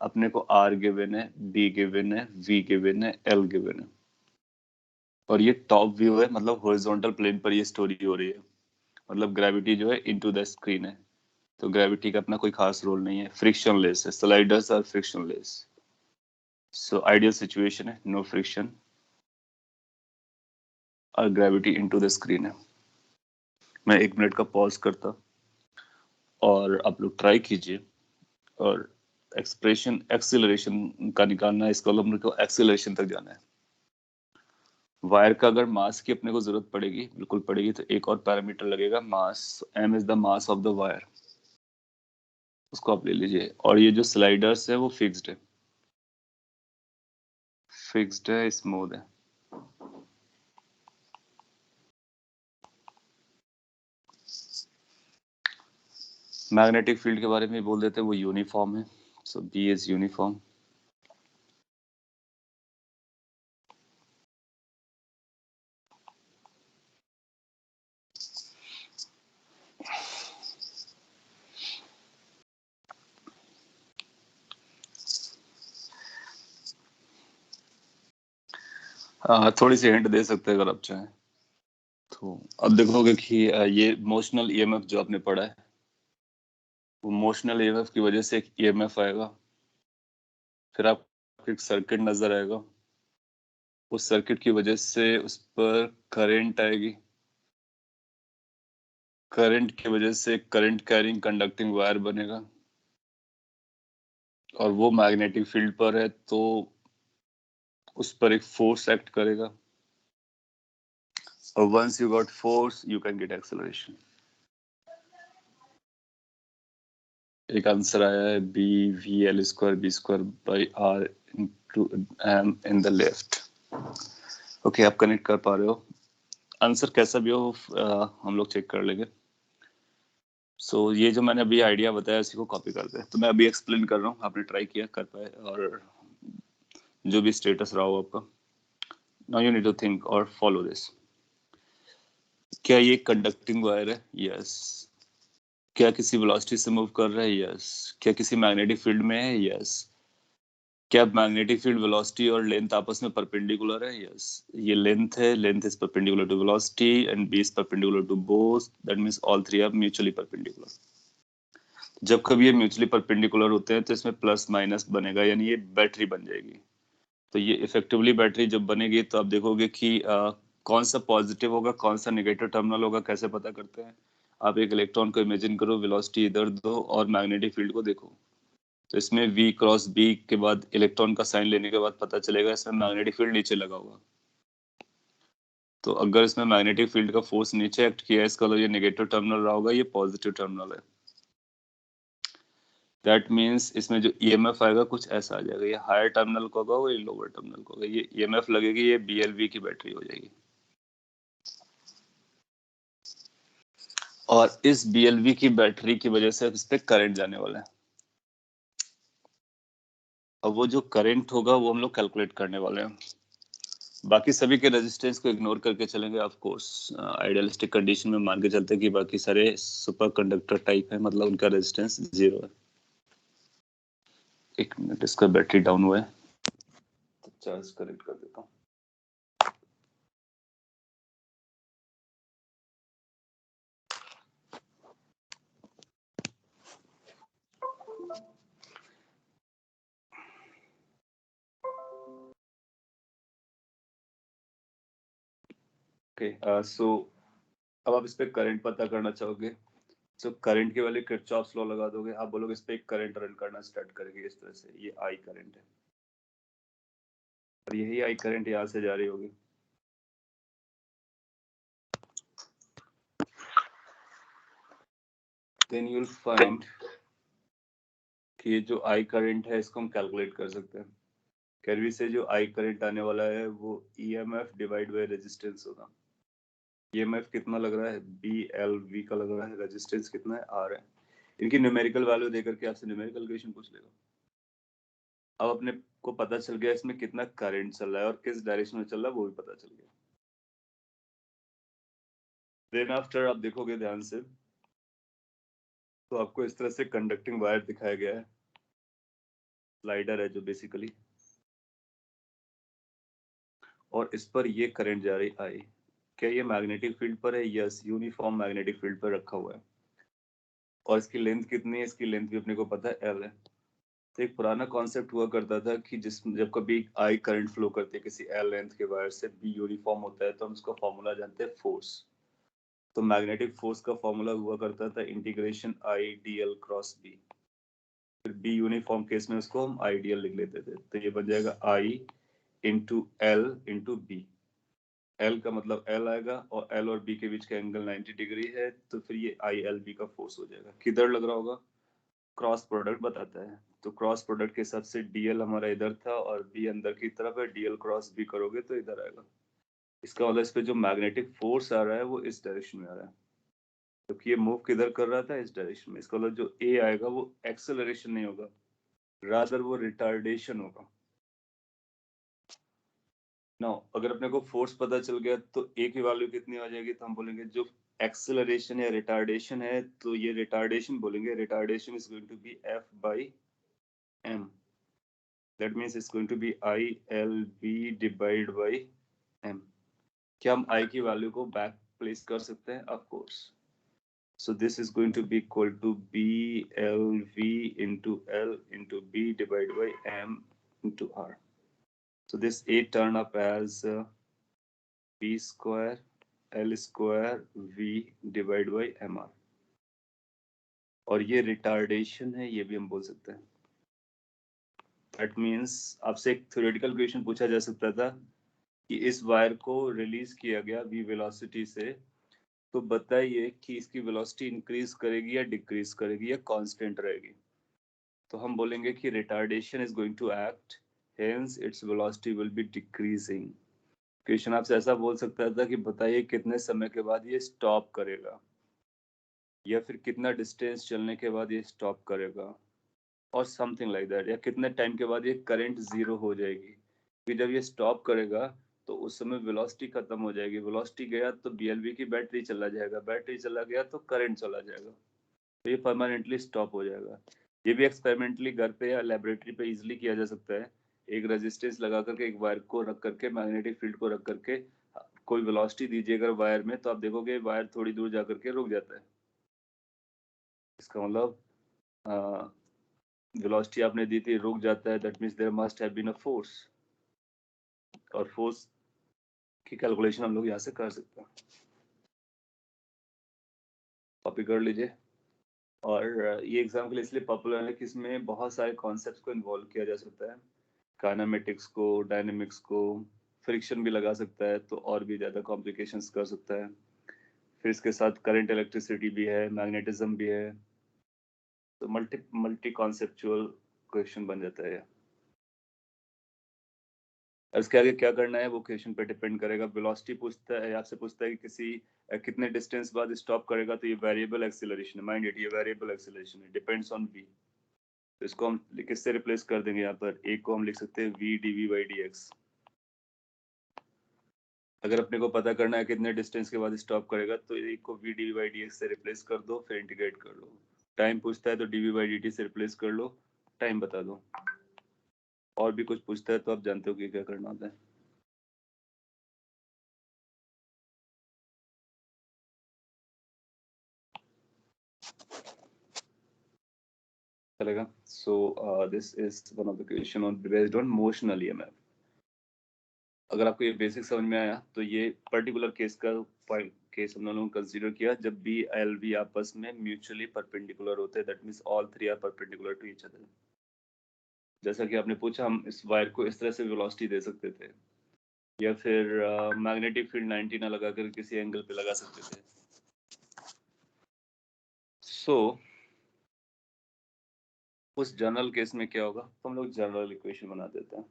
अपने को R गिवन है, B गिवन है, V गिवन है, L गिवन है. और ये टॉप व्यू है, मतलब हॉरिजॉन्टल प्लेन पर ये स्टोरी हो रही है. मतलब ग्रेविटी जो है इनटू द स्क्रीन है, तो ग्रेविटी का अपना कोई खास रोल नहीं है. फ्रिक्शनलेस है, sliders are frictionless. So ideal situation है, नो फ्रिक्शन और ग्रेविटी इनटू द स्क्रीन है. मैं 1 मिनट का पॉज करता और आप लोग ट्राई कीजिए और एक्सप्रेशन एक्सीलरेशन का निकालना है, इसको अपने को एक्सीलरेशन तक जाना है। वायर का अगर मास की अपने को जरूरत पड़ेगी, बिल्कुल पड़ेगी, तो एक और पैरामीटर लगेगा मास। m is the mass of the wire, उसको आप ले लीजिए। और ये जो स्लाइडर्स है वो फिक्स्ड है, स्मूथ है। मैग्नेटिक फील्ड के बारे में बोल देते हैं, वो यूनिफॉर्म है, सो बी इज यूनिफॉर्म। थोड़ी सी हिंट दे सकते हैं अगर आप चाहें तो। अब देखोगे कि ये मोशनल ईएमएफ जो आपने पढ़ा है, वो मोशनल ईएमएफ की वजह से एक ईएमएफ आएगा, फिर आपको एक सर्किट नजर आएगा, उस सर्किट की वजह से उस पर करंट आएगी, करंट की वजह से करंट कैरिंग कंडक्टिंग वायर बनेगा, और वो मैग्नेटिक फील्ड पर है तो उस पर एक फोर्स एक्ट करेगा, और once you got force you can get acceleration. एक आंसर आया है B V L square B square by R into M in the left. Okay, आप कनेक्ट कर पा रहे हो। आंसर कैसा भी हो हम लोग चेक कर लेंगे। सो ये जो मैंने अभी आइडिया बताया इसी को कॉपी करते हैं। तो मैं अभी एक्सप्लेन कर रहा हूँ, आपने ट्राई किया, कर पाए, और जो भी स्टेटस रहा हो आपका। Now you need to think और फॉलो दिस। क्या ये कंडक्टिंग वायर है? यस। क्या किसी वेलोसिटी से मूव कर रहा है? यस। क्या किसी मैग्नेटिक फील्ड में है? यस। क्या मैग्नेटिक फील्ड वेलोसिटी और लेंथ आपस में परपेंडिकुलर है? यस। ये लेंथ है, length is perpendicular to velocity and B is perpendicular to both, that means all three are mutually perpendicular. जब कभी ये म्यूचुअली परपेंडिकुलर होते हैं तो इसमें प्लस माइनस बनेगा, यानी ये बैटरी बन जाएगी। तो ये इफेक्टिवली बैटरी जब बनेगी तो आप देखोगे कि कौन सा पॉजिटिव होगा, कौन सा नेगेटिव टर्मिनल होगा, कैसे पता करते हैं? आप एक इलेक्ट्रॉन को इमेजिन करो, वेलोसिटी इधर दो और मैग्नेटिक फील्ड को देखो, तो इसमें V क्रॉस B के बाद इलेक्ट्रॉन का साइन लेने के बाद पता चलेगा इसमें मैग्नेटिक फील्ड नीचे लगा होगा। तो अगर इसमें मैग्नेटिक फील्ड का फोर्स नीचे एक्ट किया है, इसका मतलब ये नेगेटिव टर्मिनल रहा होगा, ये पॉजिटिव टर्मिनल है। दैट मीन्स इसमें जो ईएमएफ आएगा कुछ ऐसा आ जाएगा, ये हायर टर्मिनल को होगा और ये लोअर टर्मिनल को होगा। ये ईएमएफ लगेगी, ये BLV की बैटरी हो जाएगी, और इस BLV की बैटरी की वजह से इस पे करंट जाने वाला है। अब वो जो करंट होगा वो हम लोग कैलकुलेट करने वाले हैं। बाकी सभी के रेजिस्टेंस को इग्नोर करके चलेंगे। ऑफ कोर्स आइडियलिस्टिक कंडीशन में मान के चलते हैं कि बाकी सारे सुपर कंडक्टर टाइप है, मतलब उनका रेजिस्टेंस 0 है। एक मिनट, इसका बैटरी डाउन हुआ है तो चार्ज कनेक्ट कर देता हूँ। ओके, सो अब आप इस पे करंट पता करना चाहोगे, तो करंट की वैल्यू किरचॉफ्स लॉ लगा दोगे। आप बोलोगे इस पे एक करंट रन करना स्टार्ट करेगी इस तरह से, ये आई करंट है, और यही आई करंट यहाँ से जा रही होगी। देन यू विल फाइंड कि ये जो आई करंट है इसको हम कैलकुलेट कर सकते हैं। कैरवी से जो आई करंट आने वाला है वो EMF डिवाइड बाय रेजिस्टेंस होगा। EMF कितना लग रहा है? BLV का लग रहा है, रेजिस्टेंस कितना है? R है। इनकी न्यूमेरिकल वैल्यू देकर के आपसे न्यूमेरिकल क्वेश्चन पूछ लेगा। अब अपने को पता चल गया इसमें कितना करंट चल रहा है और किस डायरेक्शन में चल रहा है, वो भी पता चल गया। देन आफ्टर आप देखोगे ध्यान से तो आपको इस तरह से कंडक्टिंग वायर दिखाया गया है, स्लाइडर है जो बेसिकली, और इस पर ये करंट जा रही आई। क्या ये मैग्नेटिक फील्ड पर है? यस, यूनिफॉर्म मैग्नेटिक फील्ड पर रखा हुआ है। और इसकी लेंथ कितनी है? इसकी लेंथ भी अपने को पता है, L है। तो एक पुराना कॉन्सेप्ट हुआ करता था कि जब कभी आई करंट फ्लो करती है किसी L लेंथ के वायर से, B यूनिफॉर्म होता है, तो हम उसका फॉर्मूला जानते हैं फोर्स। तो मैग्नेटिक फोर्स का फॉर्मूला हुआ करता था integration I dl cross B। फिर बी यूनिफॉर्म केस में उसको हम आइडियल लिख लेते थे, तो ये बन जाएगा I into L into B. L का मतलब एल आएगा और एल और बी के बीच का एंगल 90 डिग्री है, तो फिर ये आई एल बी का फोर्स हो जाएगा। किधर लग रहा होगा? क्रॉस प्रोडक्ट बताता है, तो क्रॉस प्रोडक्ट के हिसाब से डीएल हमारा इधर था और बी अंदर की तरफ है, डीएल क्रॉस बी करोगे तो इधर आएगा। इसका मतलब इस पे जो मैग्नेटिक फोर्स आ रहा है वो इस डायरेक्शन में आ रहा है, क्योंकि ये मूव किधर कर रहा था? इस डायरेक्शन में। इसका मतलब जो ए आएगा वो एक्सेलरेशन नहीं होगा, रादर वो रिटार्डेशन होगा। नाउ अगर अपने को फोर्स पता चल गया तो ए की वैल्यू कितनी हो जाएगी, तो हम बोलेंगे जो एक्सेलरेशन या रिटार्डेशन है, तो ये रिटार्डेशन बोलेंगे, retardation is going to be F by M, that means it's going to be I L B divide by M. क्या हम आई की वैल्यू को बैक प्लेस कर सकते हैं? Of course. So this is going to be equal to BLV into L into B divided by M into R. So this A turn up as B square L square V divided by MR. और ये retardation है, ये भी हम बोल सकते हैं। That means आपसे एक थ्योरेटिकल क्वेश्चन पूछा जा सकता था कि इस वायर को रिलीज किया गया V वेलोसिटी से, तो बताइए कि इसकी वेलोसिटी इंक्रीज करेगी या डिक्रीज करेगी या कांस्टेंट रहेगी। तो हम बोलेंगे कि retardation is going to act, hence its velocity will be decreasing. Question आपसे ऐसा बोल सकता था कि बताइए कितने समय के बाद ये स्टॉप करेगा, या फिर कितना डिस्टेंस चलने के बाद ये स्टॉप करेगा, और समथिंग लाइक दैट, या कितने टाइम के बाद ये करंट जीरो हो जाएगी। फिर जब ये स्टॉप करेगा तो उस समय वेलोसिटी खत्म हो जाएगी, वेलोसिटी गया तो बीएलवी की बैटरी चला जाएगा, बैटरी चला गया तो करंट चला जाएगा, तो ये परमानेंटली स्टॉप हो जाएगा। ये भी एक्सपेरिमेंटली घर पे या लेबोरेटरी पे इजीली किया जा सकता है। एक रेजिस्टेंस लगा करके एक वायर को रख करके, मैग्नेटिक फील्ड को रख करके कोई वेलोसिटी दीजिएगा वायर में, तो आप देखोगे वायर थोड़ी दूर जा करके रुक जाता है। इसका मतलब वेलोसिटी आपने दी थी, रुक जाता है, that means there must have been a force, और फोर्स की कैलकुलेशन हम लोग यहाँ से कर सकते हैं। कॉपी कर लीजिए। और ये एग्जाम के लिए इसलिए पॉपुलर है कि इसमें बहुत सारे कॉन्सेप्ट्स को इन्वॉल्व किया जा सकता है, काइनेमेटिक्स को, डायनेमिक्स को, फ्रिक्शन भी लगा सकता है, तो और भी ज़्यादा कॉम्प्लिकेशंस कर सकता है। फिर इसके साथ करंट इलेक्ट्रिसिटी भी है, मैग्नेटिज्म भी है, तो मल्टी कॉन्सेप्चुअल क्वेश्चन बन जाता है। इसके आगे क्या करना है वो क्वेश्चन पे डिपेंड करेगा। वेलोसिटी पूछता है, आपसे पूछता है कि कितने डिस्टेंस बाद स्टॉप करेगा, तो ये वेरिएबल एक्सीलरेशन है, माइंड इट, ये वेरिएबल एक्सीलरेशन है, डिपेंड्स ऑन v। तो इसको हम किससे रिप्लेस कर देंगे? यहाँ पर एक को हम लिख सकते हैं v dv by dx। अगर अपने को पता करना है कितने डिस्टेंस के बाद स्टॉप करेगा, तो एक को v dv by dx से रिप्लेस कर दो, फिर इंटीग्रेट कर लो। टाइम पूछता है तो dv by dt से रिप्लेस कर लो, टाइम बता दो। और भी कुछ पूछता है तो आप जानते हो कि क्या करना होता है। चलेगा। So this is one of the question on based on motional EMF. अगर आपको ये बेसिक समझ में आया तो ये पर्टिकुलर केस का केस हम लोगों ने कंसीडर किया जब बी एल बी आपस में म्यूचुअली परपेंडिकुलर होते हैं, that means all three are perpendicular to each other. जैसा कि आपने पूछा, हम इस वायर को इस तरह से वेलोसिटी दे सकते थे, या फिर मैग्नेटिक फील्ड 90 ना लगा कर किसी एंगल पे लगा सकते थे। सो उस जनरल केस में क्या होगा, तो हम लोग जनरल इक्वेशन बना देते हैं।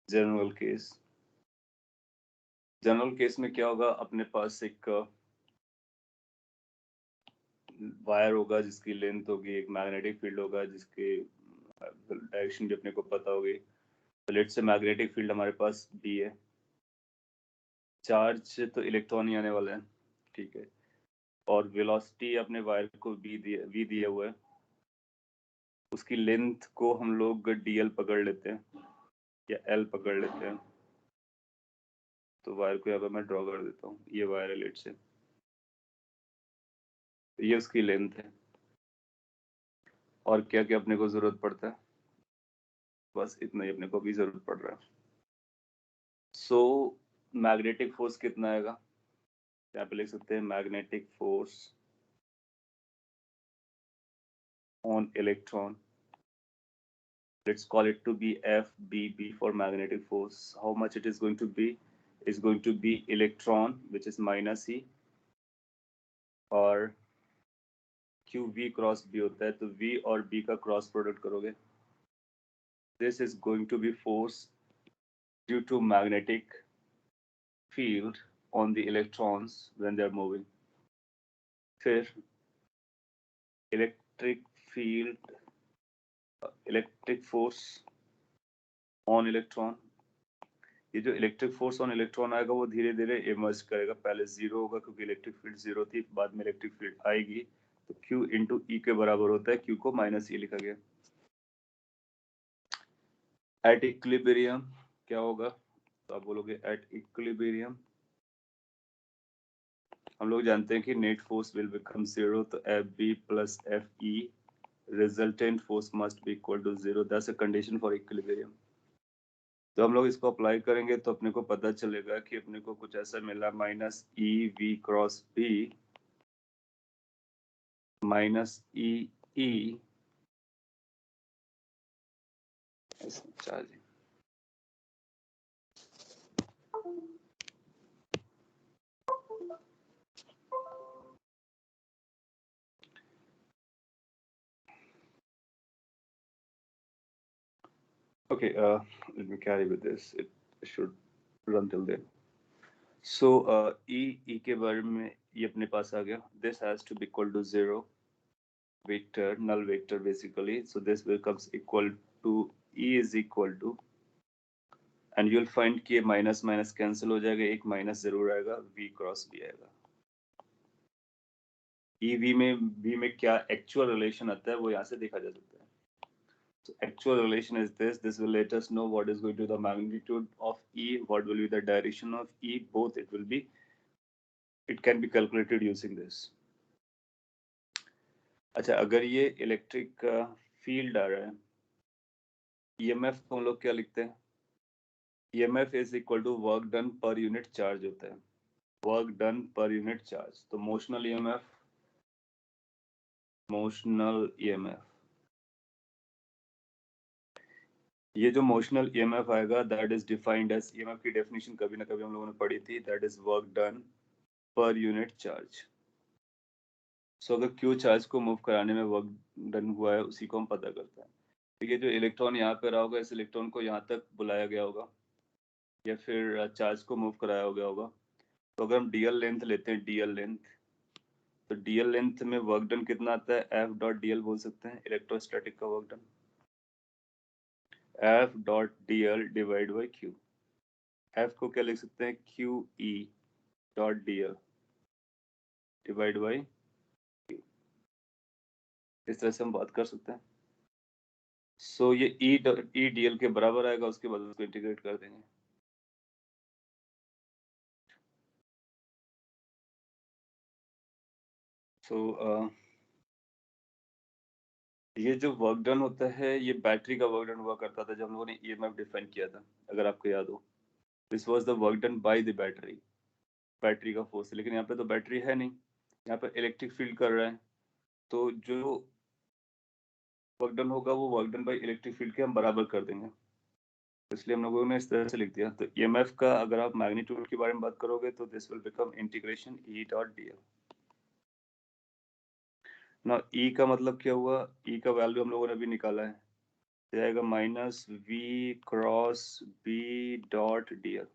जनरल केस में क्या होगा, अपने पास एक वायर होगा जिसकी लेंथ होगी, एक मैग्नेटिक फील्ड होगा जिसके डायरेक्शन भी अपने को पता होगी। तो लेट्स से मैग्नेटिक फील्ड हमारे पास बी है, चार्ज तो इलेक्ट्रॉन ही आने वाला है, ठीक है, और वेलोसिटी अपने वायर को वी दिया हुआ है। उसकी लेंथ को हम लोग डीएल पकड़ लेते हैं या एल पकड़ लेते हैं। तो वायर को यहाँ पर मैं ड्रॉ कर देता हूँ, ये वायर है लेट से, ये उसकी लेंथ है। और क्या क्या अपने को जरूरत पड़ता है, बस इतना ही अपने को भी जरूरत पड़ रहा है। सो मैग्नेटिक फोर्स कितना आएगा, यहाँ पे लिख सकते हैं magnetic force on electron. Let's call it to be FBB for magnetic force. How much it is going to be? Is going to be electron, which is minus E, और QV cross B होता है, तो V और B का cross product करोगे. This is going to be force due to magnetic field on the electrons when they are moving. फिर electric force on electron. ये जो इलेक्ट्रिक फोर्स ऑन इलेक्ट्रॉन आएगा वो धीरे धीरे इमर्ज करेगा. पहले जीरो होगा क्योंकि इलेक्ट्रिक फील्ड जीरो थी, बाद में इलेक्ट्रिक फील्ड आएगी, तो Q इंटू ई के बराबर होता है. Q को माइनस ई लिखा गया. एट इक्विलिब्रियम क्या होगा, तो आप बोलोगे एट इक्विलिब्रियम हम लोग जानते हैं कि net force will become zero, तो FB plus FE resultant force must be equal to zero. That's a condition for equilibrium. तो हम लोग इसको अप्लाई करेंगे तो अपने को पता चलेगा कि अपने को कुछ ऐसा मिला, minus EV cross B minus EE charge. Okay, let me carry with this. It should run till then. So E के बारे में ये अपने पास आ गया. This has to be equal to zero. Vector, null vector basically. So this becomes equal to E is equal to, and you'll find कि minus minus cancel हो जाएगा, एक माइनस जरूर आएगा, V क्रॉस B आएगा. EV में क्या actual relation आता है वो यहाँ से देखा जा सकता है. So actual relation is this. This will let us know what is going to be the magnitude of E, what will be the direction of E. Both it can be calculated using this. अच्छा, अगर ये electric field आ रहा है, EMF को हम लोग क्या लिखते हैं? EMF is equal to work done per unit charge होता है. Work done per unit charge. तो motional EMF. ये जो मोशनल EMF आएगा, that is defined as, EMF की डेफिनेशन कभी ना कभी हम लोगों ने पढ़ी थी, that is work done per unit charge. So अगर Q चार्ज को मूव कराने में वर्क डन हुआ है, उसी को हम पता करते हैं. ठीक है, जो इलेक्ट्रॉन यहाँ पे रहा होगा, इस इलेक्ट्रॉन को यहाँ तक बुलाया गया होगा या फिर चार्ज को मूव कराया गया होगा. तो अगर हम DL लेंथ लेते हैं, DL लेंथ, तो DL लेंथ में वर्क डन कितना आता है? F डॉट DL बोल सकते हैं, इलेक्ट्रोस्टैटिक का work done. F dot DL divide by Q. F को क्या लिख सकते हैं? QE dot DL divide by Q. इस तरह से हम बात कर सकते हैं. सो ये E DL के बराबर आएगा, उसके बाद उसको इंटीग्रेट कर देंगे. सो ये जो वर्क डन होता है, ये बैटरी का वर्क डन हुआ करता था जब हम लोगों ने EMF डिफाइन किया था, अगर आपको याद हो. This was the work done by the battery का फोर्स. लेकिन यहाँ पे तो बैटरी है नहीं, यहाँ पे इलेक्ट्रिक फील्ड कर रहा है, तो जो वर्क डन होगा वो work done by electric field के हम बराबर कर देंगे. इसलिए हम लोगों ने इस तरह से लिख दिया. तो EMF का अगर आप मैग्नीट्यूड के बारे में बात करोगे तो this will become integration E dot DL. ना E का मतलब क्या हुआ? E का वैल्यू हम लोगों ने अभी निकाला है, जाएगा minus V cross B dot DL.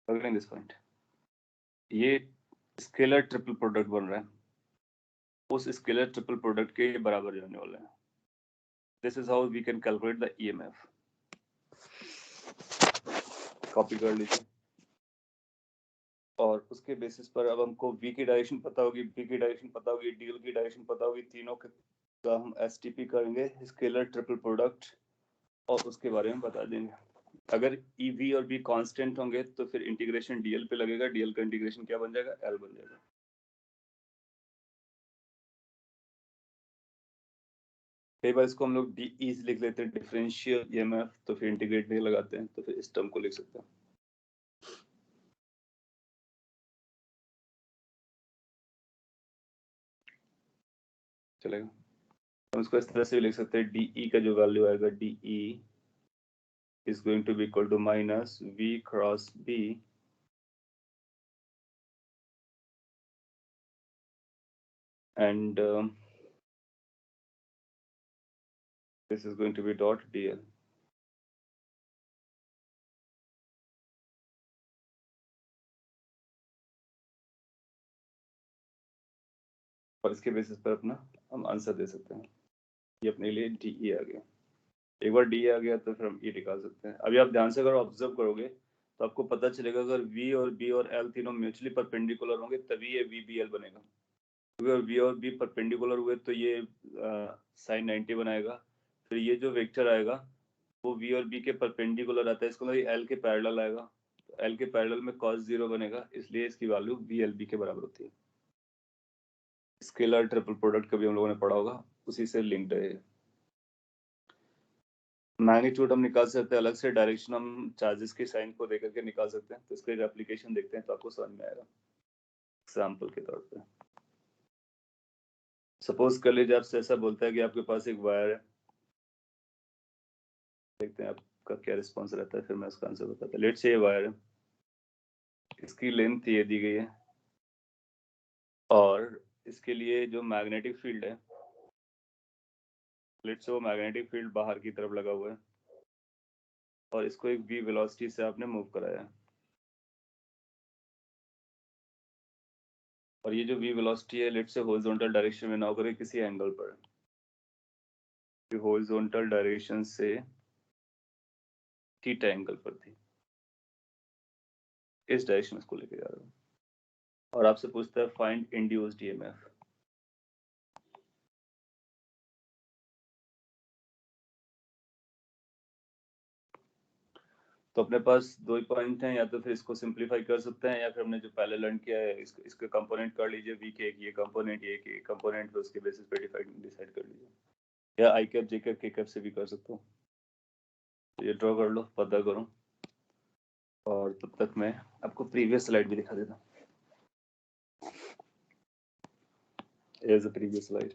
अगले दिस पॉइंट, ये स्केलर ट्रिपल प्रोडक्ट बन रहा है, उस स्केलर ट्रिपल प्रोडक्ट के बराबर जाने वाला है. This is how we can calculate the EMF. Copy कर लीजिए, और उसके बेसिस पर अब हमको V की डायरेक्शन पता होगी, B की डायरेक्शन पता होगी, DL की डायरेक्शन पता होगी, तीनों का हम STP करेंगे, स्केलर ट्रिपल प्रोडक्ट, और उसके बारे में बता देंगे. अगर EV और B कांस्टेंट होंगे तो फिर इंटीग्रेशन DL पे लगेगा, DL का इंटीग्रेशन क्या बन जाएगा? L बन जाएगा. कई बार इसको हम लोग DE लिख लेते हैं, डिफरेंशियल EMF, तो फिर इंटीग्रेट नहीं लगाते हैं, तो फिर इस टर्म को लिख सकते हैं. चलेगा। हम इसको इस तरह से भी लिख सकते हैं, DE का जो वैल्यू आएगा, DE is going to be equal to minus V cross B and this is going to be dot DL. और इसके बेसिस पर अपना हम आंसर दे सकते हैं। ये अपने लिए DE आ गया। एक बार DE आ गया तो फिर हम E निकाल सकते हैं। अभी आप ध्यान से अगर ऑब्जर्व करोगे तो आपको पता चलेगा अगर V और B और L तीनों म्यूचुअली परपेंडिकुलर होंगे तभी ये VBL बनेगा। अगर V और B परपेंडिकुलर हुए तो ये साइन 90 बनाएगा। फिर ये जो वेक्टर आएगा वो V और B के परपेंडिकुलर आता है, इसको मतलब L के पैरेलल आएगा। तो L के पैरेलल में cos 0 बनेगा, इसलिए इसकी वैल्यू VLB के बराबर होती है। स्केलर ट्रिपल प्रोडक्ट कभी हम लोगों ने पढ़ा होगा, उसी से लिंक्ड है। मैग्नीट्यूड हम निकाल सकते हैं अलग से, डायरेक्शन हम चार्जेस के साइन को देकर के निकाल सकते हैं। तो इसका एक एप्लीकेशन देखते हैं तो आपको समझ में आएगा एग्जाम्पल के तौर पे। सपोज कर लीजिए आपसे ऐसा बोलता है कि आपके पास एक वायर है, देखते हैं आपका क्या रिस्पॉन्स रहता है, फिर मैं उसका आंसर बताता हूँ। लेट्स से ये वायर है, इसकी लेंथ ये दी गई है और इसके लिए जो मैग्नेटिक फील्ड है, लेट्स से वो मैग्नेटिक फील्ड बाहर की तरफ लगा हुआ है और इसको एक v वेलोसिटी से आपने मूव कराया है। और ये जो v वेलोसिटी है लेट्स से हॉरिजॉन्टल डायरेक्शन में ना करे किसी एंगल पर, हॉरिजॉन्टल डायरेक्शन से थीटा एंगल पर थी, इस डायरेक्शन में इसको लेके जा रहा हूँ और आपसे पूछता है फाइंड इंड्यूस्ड ईएमएफ। तो अपने पास दो ही पॉइंट हैं, या तो फिर इसको सिंपलीफाई कर सकते हैं या फिर हमने जो पहले लर्न किया है इसके कंपोनेंट कर लीजिए, वी के एक ये कंपोनेंट ये के कंपोनेंट, तो उसके बेसिस पे डिसाइड कर लीजिए, या आई कैप जे कैप के कैप से भी कर सकता हूँ। तो ये ड्रॉ कर लो, पता करो, और तब तक मैं आपको प्रीवियस स्लाइड भी दिखा देता हूँ। Here's the previous slide.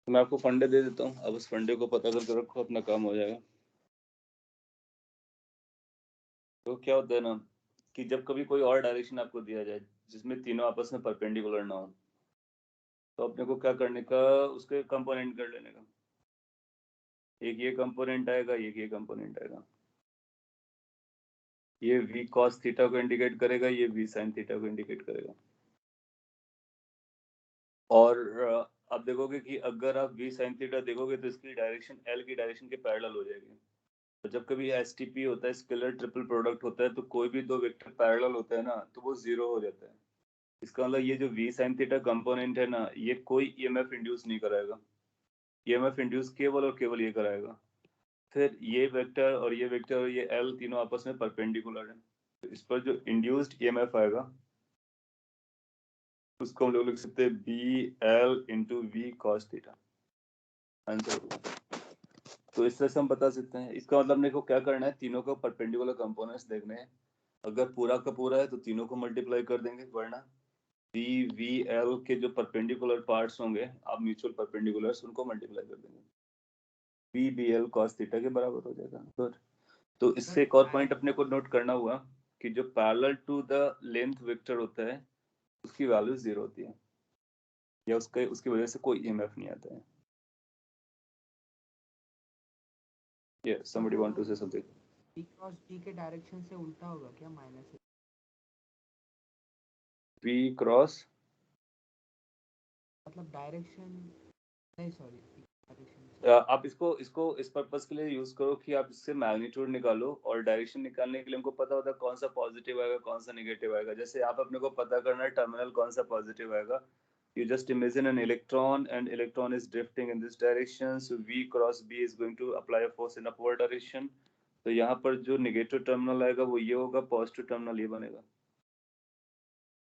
तो मैं आपको फंडे दे देता हूँ, अब उस फंडे को पता करके रखो, अपना काम हो जाएगा। तो क्या होता है ना कि जब कभी कोई और डायरेक्शन आपको दिया जाए जिसमें तीनों आपस में परपेंडिकुलर ना हो, तो अपने को क्या करने का, उसके कंपोनेंट कर लेने का। एक ये कंपोनेंट आएगा, एक ये कंपोनेंट आएगा। ये v cos थीटा को इंडिकेट करेगा, ये v sin थीटा को इंडिकेट करेगा। और आप देखोगे कि अगर आप v sin थीटा देखोगे तो इसकी डायरेक्शन l की डायरेक्शन के पैरेलल हो जाएगी। तो जब कभी एसटीपी होता है, स्केलर ट्रिपल प्रोडक्ट होता है, तो कोई भी दो वेक्टर पैरेलल होता है ना तो वो जीरो हो जाता है। इसका मतलब ये जो v sin थीटा कंपोनेंट है ना, ये कोई ईएमएफ इंड्यूस नहीं कराएगा। ईएमएफ इंड्यूस केवल और केवल ये कराएगा। फिर ये वेक्टर और ये वेक्टर और ये l तीनों आपस में परपेंडिकुलर है, तो इस पर जो इंड्यूस्ड ईएमएफ आएगा उसको हम लोग लिख सकते हैं B L into V cos theta, answer होगा। तो इस तरह से हम बता सकते हैं। इसका मतलब मेरे को क्या करना है, तीनों को परपेंडिकुलर कंपोनेंट्स देखने हैं। अगर पूरा का पूरा है तो तीनों को मल्टीप्लाई कर देंगे, वरना बी वी एल के जो परपेंडिकुलर पार्ट्स होंगे, आप म्यूचुअल परपेंडिकुलर्स उनको मल्टीप्लाई कर देंगे, B B L cos theta के बराबर हो जाएगा। गुड। तो इससे एक और पॉइंट अपने को नोट करना हुआ कि जो parallel to the length vector होता है उसकी वैल्यू 0 होती है, या उसकी वजह से कोई ईएमएफ नहीं आता है। Yeah, somebody want to say something? V cross D के डायरेक्शन से उल्टा होगा क्या, माइनस? V क्रॉस मतलब डायरेक्शन नहीं, सॉरी, डायरेक्शन। आप इसको इसको इस पर्पस के लिए यूज करो कि आप इससे मैग्नीट्यूड निकालो, और डायरेक्शन निकालने के लिए हमको पता होता है कौन सा पॉजिटिव आएगा कौन सा नेगेटिव आएगा। जैसे आप अपने को पता करना है टर्मिनल कौन सा पॉजिटिव आएगा, You just imagine an electron, and electron is drifting in this direction, so V cross B is going to apply a force in upward direction. तो यहाँ पर जो नेगेटिव टर्मिनल आएगा वो ये होगा, पॉजिटिव टर्मिनल ये बनेगा.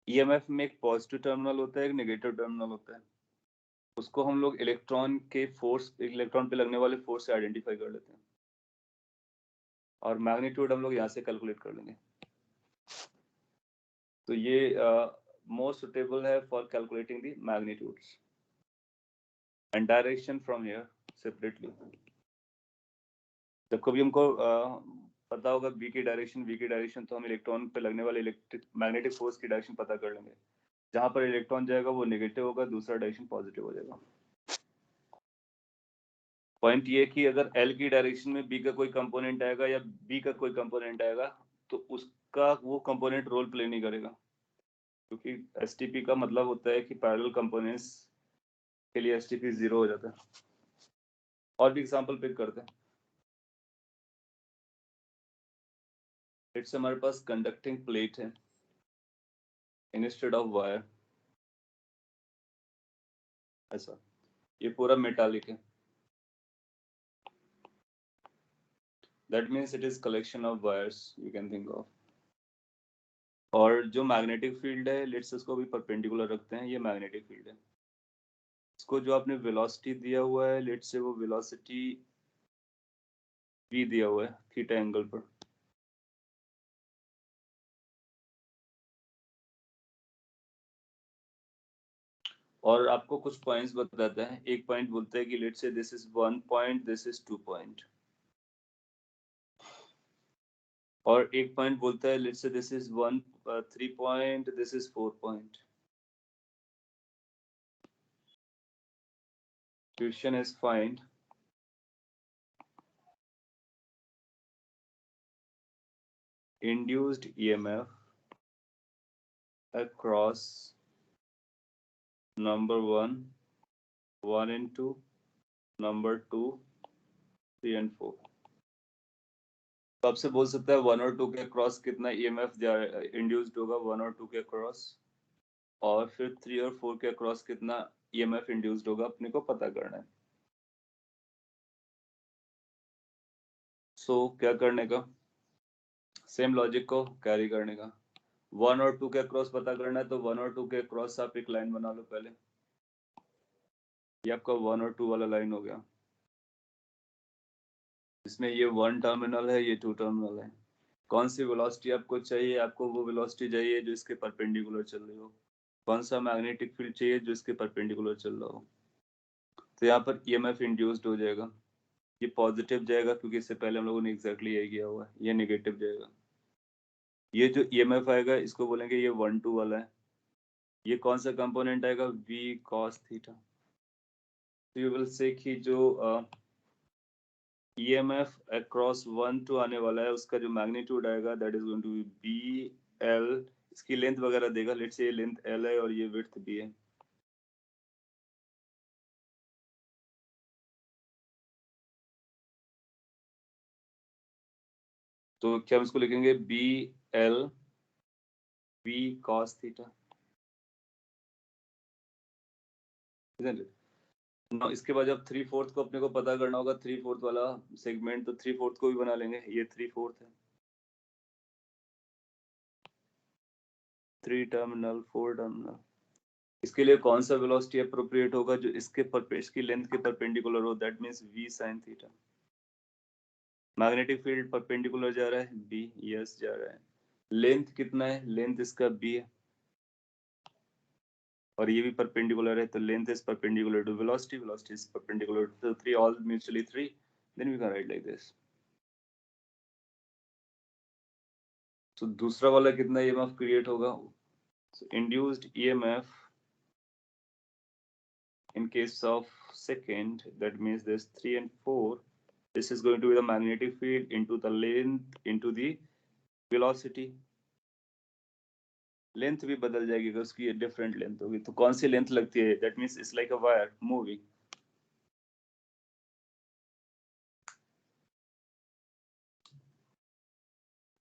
ईएमएफ में एक पॉजिटिव टर्मिनल होता है, एक नेगेटिव टर्मिनल होता है. उसको हम लोग इलेक्ट्रॉन के फोर्स, इलेक्ट्रॉन पे लगने वाले फोर्स से आइडेंटिफाई कर लेते हैं, और मैग्नीट्यूड हम लोग यहाँ से कैलकुलेट कर लेंगे. तो ये more suitable है for calculating the magnitudes and direction from here separately. जब कभी हमको पता होगा v की डायरेक्शन, तो हम इलेक्ट्रॉन पे लगने वाले इलेक्ट्रिक मैग्नेटिक फोर्स की डायरेक्शन पता कर लेंगे. जहां पर इलेक्ट्रॉन जाएगा वो नेगेटिव होगा, दूसरा डायरेक्शन पॉजिटिव हो जाएगा. पॉइंट ये कि अगर L की डायरेक्शन में B का कोई कंपोनेंट आएगा या B का कोई कंपोनेंट आएगा, तो उसका वो कंपोनेंट रोल प्ले नहीं करेगा, क्योंकि एसटीपी का मतलब होता है कि पैरेलल कंपोनेंट्स के लिए एसटीपी 0 हो जाता है. और भी एग्जांपल पिक करते हैं. इट्स हमारे पास कंडक्टिंग प्लेट है इंस्टेड ऑफ वायर, ऐसा. ये पूरा मेटालिक है. That means it is collection of wires, you can think of. और जो मैग्नेटिक फील्ड है, लेट्स उसको भी परपेंडिकुलर रखते हैं, ये मैग्नेटिक फील्ड है. इसको जो आपने वेलोसिटी दिया हुआ है, लेट्स से वो वेलोसिटी v दिया हुआ है थीटा एंगल पर. और आपको कुछ पॉइंट्स बताते हैं. एक पॉइंट बोलते हैं कि let's say this is 1 point, this is 2 point. और एक पॉइंट बोलता है let's say this is 3 point, this is 4 point. Question is find induced EMF across number 1, 1 and 2, number 2, 3 and 4. तो आपसे बोल सकता है 1 और 2 के क्रॉस कितना EMF इंड्यूस्ड होगा, 1 और 2 के क्रॉस, और फिर 3 और 4 के क्रॉस कितना EMF इंड्यूस्ड होगा, अपने को पता करना है. सो क्या करने का, सेम लॉजिक को कैरी करने का. 1 और 2 के क्रॉस पता करना है, तो 1 और 2 के क्रॉस आप एक लाइन बना लो पहले. ये आपका 1 और 2 वाला लाइन हो गया. इसमें ये 1 टर्मिनल है, ये 2 टर्मिनल है. कौन सी वेलोसिटी आपको चाहिए, आपको वो वेलोसिटी चाहिए जो इसके परपेंडिकुलर चल रही हो. कौन सा मैग्नेटिक फील्ड चाहिए जो इसके परपेंडिकुलर चल रहा हो. तो यहाँ पर ईएमएफ इंड्यूस्ड हो जाएगा. ये पॉजिटिव जाएगा क्योंकि इससे पहले हम लोगों ने एग्जैक्टली यही किया हुआ है. ये नेगेटिव जाएगा. ये जो ईएमएफ आएगा इसको बोलेंगे ये 1-2 वाला है. ये कौन सा कंपोनेंट आएगा, v cos थीटा. तो यू विल से कि जो EMF across 1-2 आने वाला है, उसका जो मैग्नीट्यूड आएगा that is going to be BL. इसकी लेंथ वगैरह देगा, लेट्स से ये लेंथ L है और ये विड्थ B है. तो क्या हम इसको लिखेंगे BL V cos थीटा. इसके बाद जब 3/4 को अपने को पता करना होगा, 3/4 वाला सेगमेंट, तो 3/4 को भी बना लेंगे. ये 3/4 है. 3 टर्मिनल 4 टर्मिनल. इसके लिए कौन सा वेलोसिटी अप्रोप्रिएट होगा जो इसकी लेंथ के परपेंडिकुलर हो, that means v sin theta. Magnetic field perpendicular जा रहा है b, यस जा रहा है. लेंथ कितना है, लेंथ इसका b है और ये भी परपेंडिकुलर है, तो length is perpendicular to velocity, velocity is perpendicular to 3, all mutually 3. Then we can write like this. तो दूसरा वाला कितना EMF क्रिएट होगा. So induced EMF in case of second, that means there's 3 and 4. This is going to be the magnetic field into the length into the velocity. Length भी बदल जाएगी अगर उसकी डिफरेंट लेंथ होगी. तो कौन सी लेंथ लगती है, that means it's like a wire moving.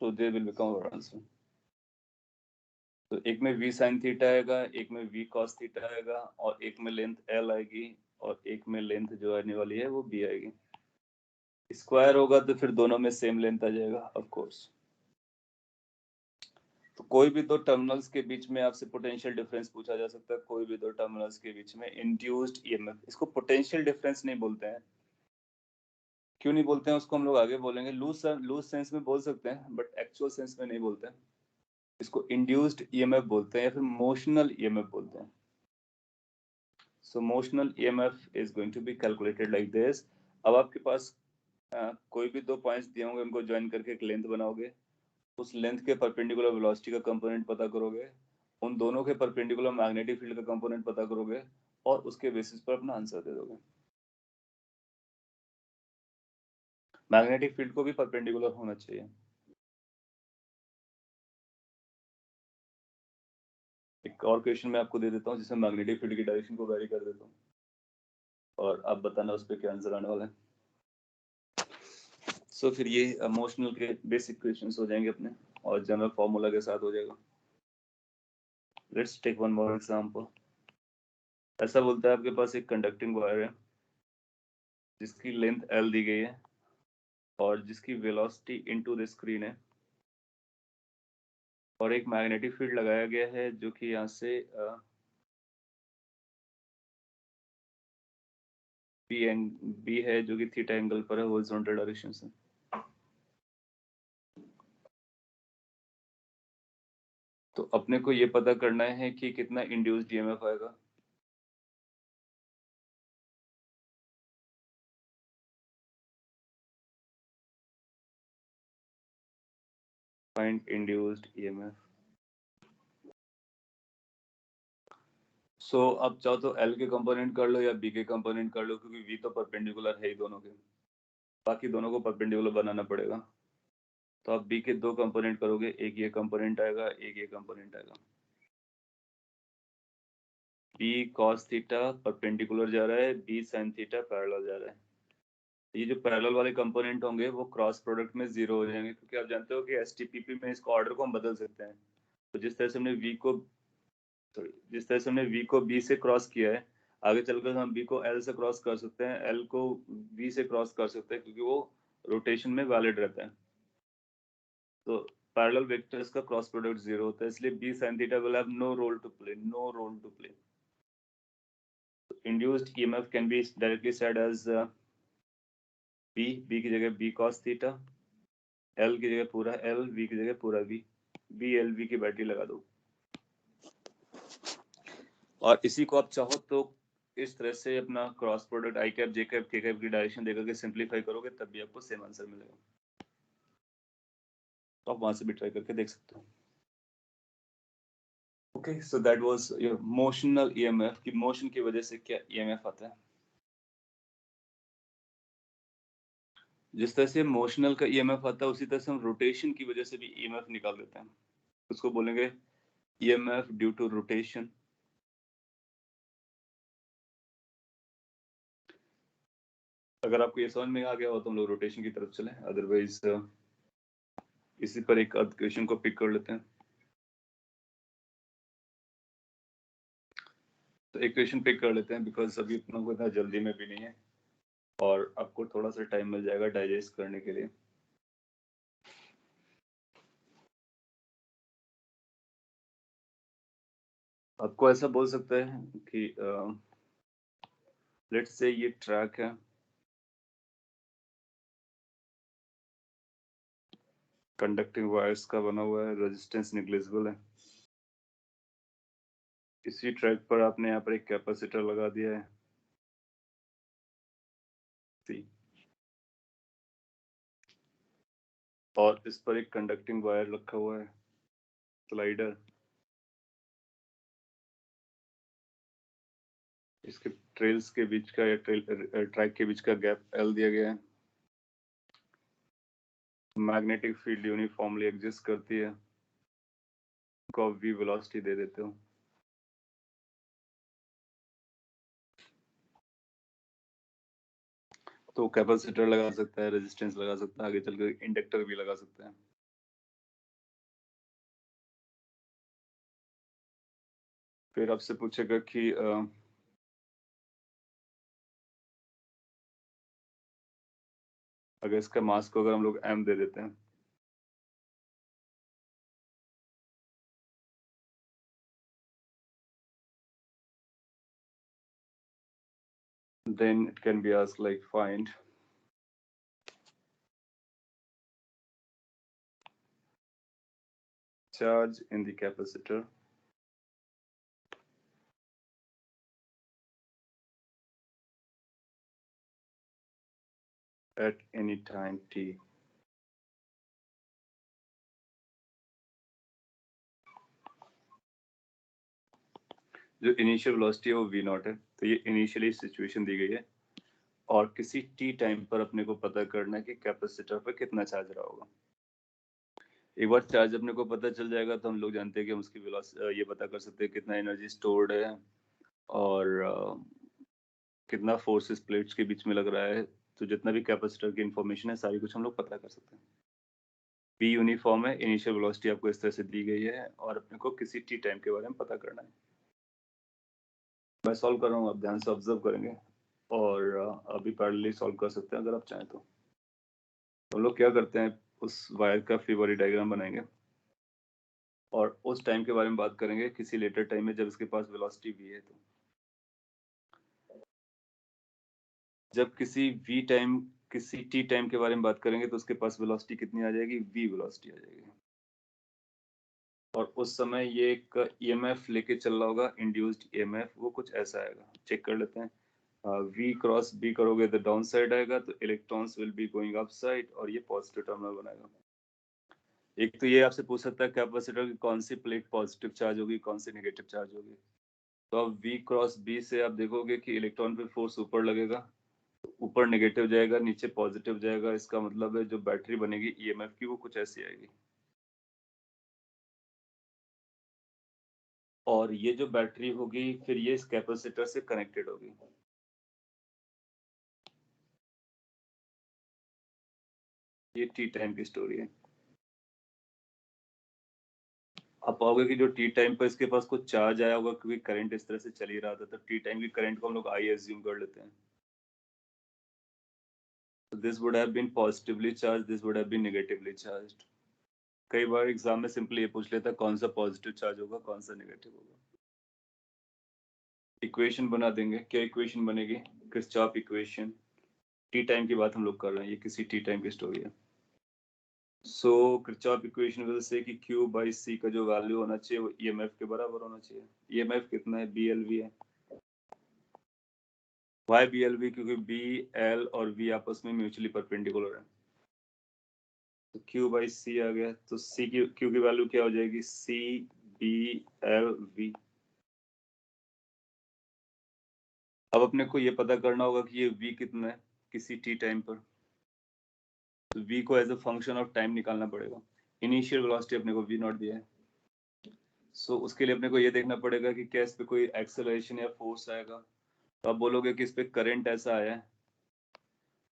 So they will become our answer. तो एक में v sin थीटा आएगा, एक में v cos थीटा आएगा, और एक में लेंथ l आएगी, और एक में लेंथ जो आने वाली है वो b आएगी। स्क्वायर होगा तो फिर दोनों में सेम लेंथ आ जाएगा ऑफ कोर्स। तो कोई भी दो टर्मिनल्स के बीच में आपसे पोटेंशियल डिफरेंस पूछा जा सकता है, कोई भी दो टर्मिनल्स के बीच में इंड्यूस्ड ईएमएफ, इसको पोटेंशियल डिफरेंस नहीं बोलते हैं। क्यों नहीं बोलते हैं उसको हम लोग आगे बोलेंगे। लूज सेंस में बोल सकते हैं बट एक्चुअल सेंस में नहीं बोलते हैं। इसको इंड्यूस्ड ईएमएफ बोलते हैं या फिर मोशनल ईएमएफ बोलते हैं। So motional EMF is going to be calculated like this. अब आपके पास कोई भी दो पॉइंट्स दिए होंगे, उनको ज्वाइन करके एक लेंथ बनाओगे, उस लेंथ के परपेंडिकुलर वेलोसिटी का कंपोनेंट पता करोगे, उन दोनों के परपेंडिकुलर मैग्नेटिक फील्ड का कंपोनेंट पता करोगे, और उसके बेसिस पर अपना आंसर दे दोगे। मैग्नेटिक फील्ड को भी परपेंडिकुलर होना चाहिए। एक और क्वेश्चन मैं आपको दे देता हूँ जिसमें मैग्नेटिक फील्ड की डायरेक्शन को वेरी कर देता हूँ, और आप बताना उस पर क्या आंसर आने वाला है। सो फिर ये इमोशनल के बेसिक क्वेश्चंस हो जाएंगे अपने, और जनरल फॉर्मूला के साथ हो जाएगा। Let's take one more example. ऐसा बोलता है आपके पास एक कंडक्टिंग वायर है जिसकी लेंथ l दी गई है और जिसकी वेलोसिटी इनटू द स्क्रीन है, और एक मैग्नेटिक फील्ड लगाया गया है जो कि यहाँ से बी है जो कि थीटा एंगल पर है हॉरिजॉन्टल डायरेक्शन से। तो अपने को ये पता करना है कि कितना इंड्यूस्ड ईएमएफ आएगा। Find induced EMF. सो अब चाहो तो एल के कंपोनेंट कर लो या बी के कंपोनेंट कर लो, क्योंकि वी तो परपेंडिकुलर है ही दोनों के, बाकी दोनों को परपेंडिकुलर बनाना पड़ेगा। तो आप बी के दो कंपोनेंट करोगे, एक ये कंपोनेंट आएगा, एक ये कंपोनेंट आएगा। बी cos थीटा परपेंडिकुलर जा रहा है, बी sin थीटा पैरेलल जा रहा है। ये जो पैरेलल वाले कंपोनेंट होंगे वो क्रॉस प्रोडक्ट में जीरो हो जाएंगे, क्योंकि आप जानते हो कि एसटीपीपी में इसको ऑर्डर को हम बदल सकते हैं। तो जिस तरह से हमने वी को बी से क्रॉस किया है, आगे चलकर हम बी को एल से क्रॉस कर सकते हैं, एल को वी से क्रॉस कर सकते हैं, क्योंकि वो रोटेशन में वैलिड रहता है। तो पैरेलल वेक्टर्स का क्रॉस प्रोडक्ट जीरो होता है, इसलिए B sin theta will have no role to play, no role to play. Induced EMF can be directly said as B की जगह B cos थीटा, L की जगह पूरा L, V की जगह पूरा V, BLV की बैटरी लगा दो। और इसी को आप चाहो तो इस तरह से अपना cross product I cap J cap के कैप की डायरेक्शन देकर के सिंपलीफाई करोगे, तब भी आपको सेम आंसर मिलेगा। तो आप वहां से भी ट्राई करके देख सकते हो। Okay, so that was your motional EMF, कि मोशन की वजह से क्या ईएमएफ आता है। जिस तरह से मोशनल का ईएमएफ आता है, उसी तरह से हम रोटेशन की वजह से भी ईएमएफ निकाल देते हैं। उसको बोलेंगे ईएमएफ ड्यू टू रोटेशन। अगर आपको ये समझ में आ गया हो तो हम लोग रोटेशन की तरफ चलें, अदरवाइज इसी पर एक अर्थ क्वेश्चन को पिक कर लेते हैं। तो एक क्वेश्चन पिक कर लेते हैं, बिकॉज अभी अपना को इतना जल्दी में भी नहीं है और आपको थोड़ा सा टाइम मिल जाएगा डाइजेस्ट करने के लिए। आपको ऐसा बोल सकते हैं कि लेट्स से ये ट्रैक है, कंडक्टिंग वायर्स का बना हुआ है, रेजिस्टेंस निग्लिजिबल है। इसी ट्रैक पर आपने यहाँ पर एक कैपेसिटर लगा दिया है C, और इस पर एक कंडक्टिंग वायर रखा हुआ है, स्लाइडर। इसके ट्रेल्स के बीच का या ट्रैक के बीच का गैप L दिया गया है। मैग्नेटिक फील्ड यूनिफॉर्मली एग्जिस्ट करती है, को V वेलोसिटी दे देते हो। तो कैपेसिटर लगा सकता है, रेजिस्टेंस लगा सकता है, आगे चलकर इंडक्टर भी लगा सकता है। फिर आपसे पूछेगा कि अगर इसका मास को अगर हम लोग m दे देते हैं, then it can be asked like find charge in the capacitor at any time t. जो इनिशियल वेलोसिटी है वो v नॉट है, तो ये इनिशियली सिचुएशन दी गई है और किसी t टाइम पर अपने को पता करना है कि कैपेसिटर पर कितना चार्ज रहा होगा। एक बार चार्ज अपने को पता चल जाएगा तो हम लोग जानते हैं कि हम उसकी वेलोसिटी ये पता कर सकते हैं कितना एनर्जी स्टोर्ड है और कितना फोर्स इस प्लेट्स के बीच में लग रहा है। तो जितना भी कैपेसिटर की इंफॉर्मेशन है सारी कुछ हम लोग पता कर सकते हैं। v यूनिफॉर्म है, इनिशियल वेलोसिटी आपको इस तरह से दी गई है और अपने को किसी t टाइम के बारे में पता करना है। मैं सॉल्व कर रहा हूँ, आप ध्यान से ऑब्जर्व करेंगे और अभी पैरेलली सॉल्व कर सकते हैं अगर आप चाहें तो। हम लोग क्या करते हैं, उस वायर का फ्री बॉडी डायग्राम बनाएंगे और उस टाइम के बारे में बात करेंगे किसी लेटर टाइम में जब इसके पास वेलोसिटी v है। तो जब किसी t टाइम के बारे में बात करेंगे तो उसके पास वेलोसिटी कितनी आ जाएगी, v वेलोसिटी आ जाएगी। और उस समय ये एक EMF लेके चल रहा होगा, इंड्यूस्ड EMF, वो कुछ ऐसा आएगा। चेक कर लेते हैं। v क्रॉस b करोगे तो डाउन साइड आएगा, तो electrons will be going up side और ये पॉजिटिव टर्मिनल बनाएगा। एक तो ये आपसे पूछ सकता है कैपेसिटर की कौन सी प्लेट पॉजिटिव चार्ज होगी, कौन सी नेगेटिव चार्ज होगी। तो अब v क्रॉस b से आप देखोगे कि इलेक्ट्रॉन पे फोर्स ऊपर लगेगा, ऊपर नेगेटिव जाएगा, नीचे पॉजिटिव जाएगा। इसका मतलब है जो बैटरी बनेगी EMF की वो कुछ ऐसी आएगी। और ये जो बैटरी होगी फिर ये इस कैपेसिटर से कनेक्टेड होगी। ये टी टाइम की स्टोरी है। आप पाओगे कि जो टी टाइम पर इसके पास कुछ चार्ज आया होगा क्योंकि करंट इस तरह से चल ही रहा था, तो टी टाइम की करंट को हम लोग आई एज्यूम कर लेते हैं। This would have been positively charge, this would have been negatively charged. कई बार एग्जाम में सिंपली ये पूछ लेता है कौन सा पॉजिटिव चार्ज होगा, कौन सा नेगेटिव होगा। इक्वेशन बना देंगे। क्या इक्वेशन बनेगी, किरचॉफ इक्वेशन। टी टाइम की बात हम लोग कर रहे हैं, ये किसी टी टाइम की स्टोरी है। सो किरचॉफ इक्वेशन विल से कि Q बाई C का जो वैल्यू होना चाहिए वो EMF के बराबर होना चाहिए। EMF कितना है, BLV है। Why BLV? क्योंकि B, L और V आपस में म्यूचुअली परपेंडिकुलर है। तो Q बाई C आ गया, तो Q की वैल्यू क्या हो जाएगी, C B L V। अब अपने को ये पता करना होगा कि ये V कितना है किसी t टाइम पर। तो V को as a function of time निकालना पड़ेगा। इनिशियल वेलोसिटी अपने को V नॉट दिया है, सो उसके लिए अपने को ये देखना पड़ेगा कि क्या इस पे कोई एक्सेलरेशन या फोर्स आएगा। तो आप बोलोगे कि इस पे करंट ऐसा आया है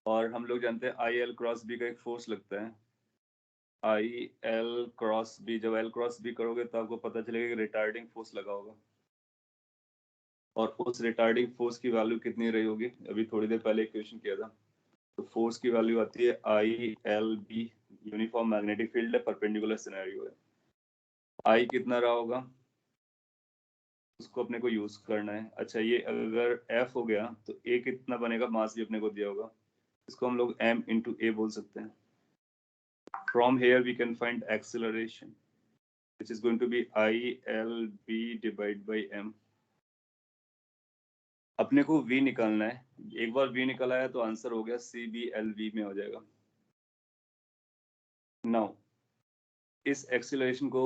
और हम लोग जानते हैं IL क्रॉस B का एक फोर्स लगता है। IL क्रॉस B, जब L क्रॉस B करोगे तो आपको पता चलेगा कि रिटार्डिंग फोर्स लगा होगा और उस रिटार्डिंग फोर्स की वैल्यू कितनी रही होगी। अभी थोड़ी देर पहले इक्वेशन किया था, तो फोर्स की वैल्यू आती है ILB। यूनिफॉर्म मैग्नेटिक फील्ड है, परपेंडिकुलर सिनेरियो है। I कितना रहा होगा उसको अपने को यूज करना है। अच्छा, ये अगर F हो गया तो A कितना बनेगा, मास भी अपने को दिया होगा, इसको हम लोग M into A बोल सकते हैं। From here we can find acceleration which is going to be ILB divided by M। अपने को V निकालना है। एक बार V निकल आया तो आंसर हो गया CBLV में हो जाएगा। नाउ इस एक्सीलरेशन को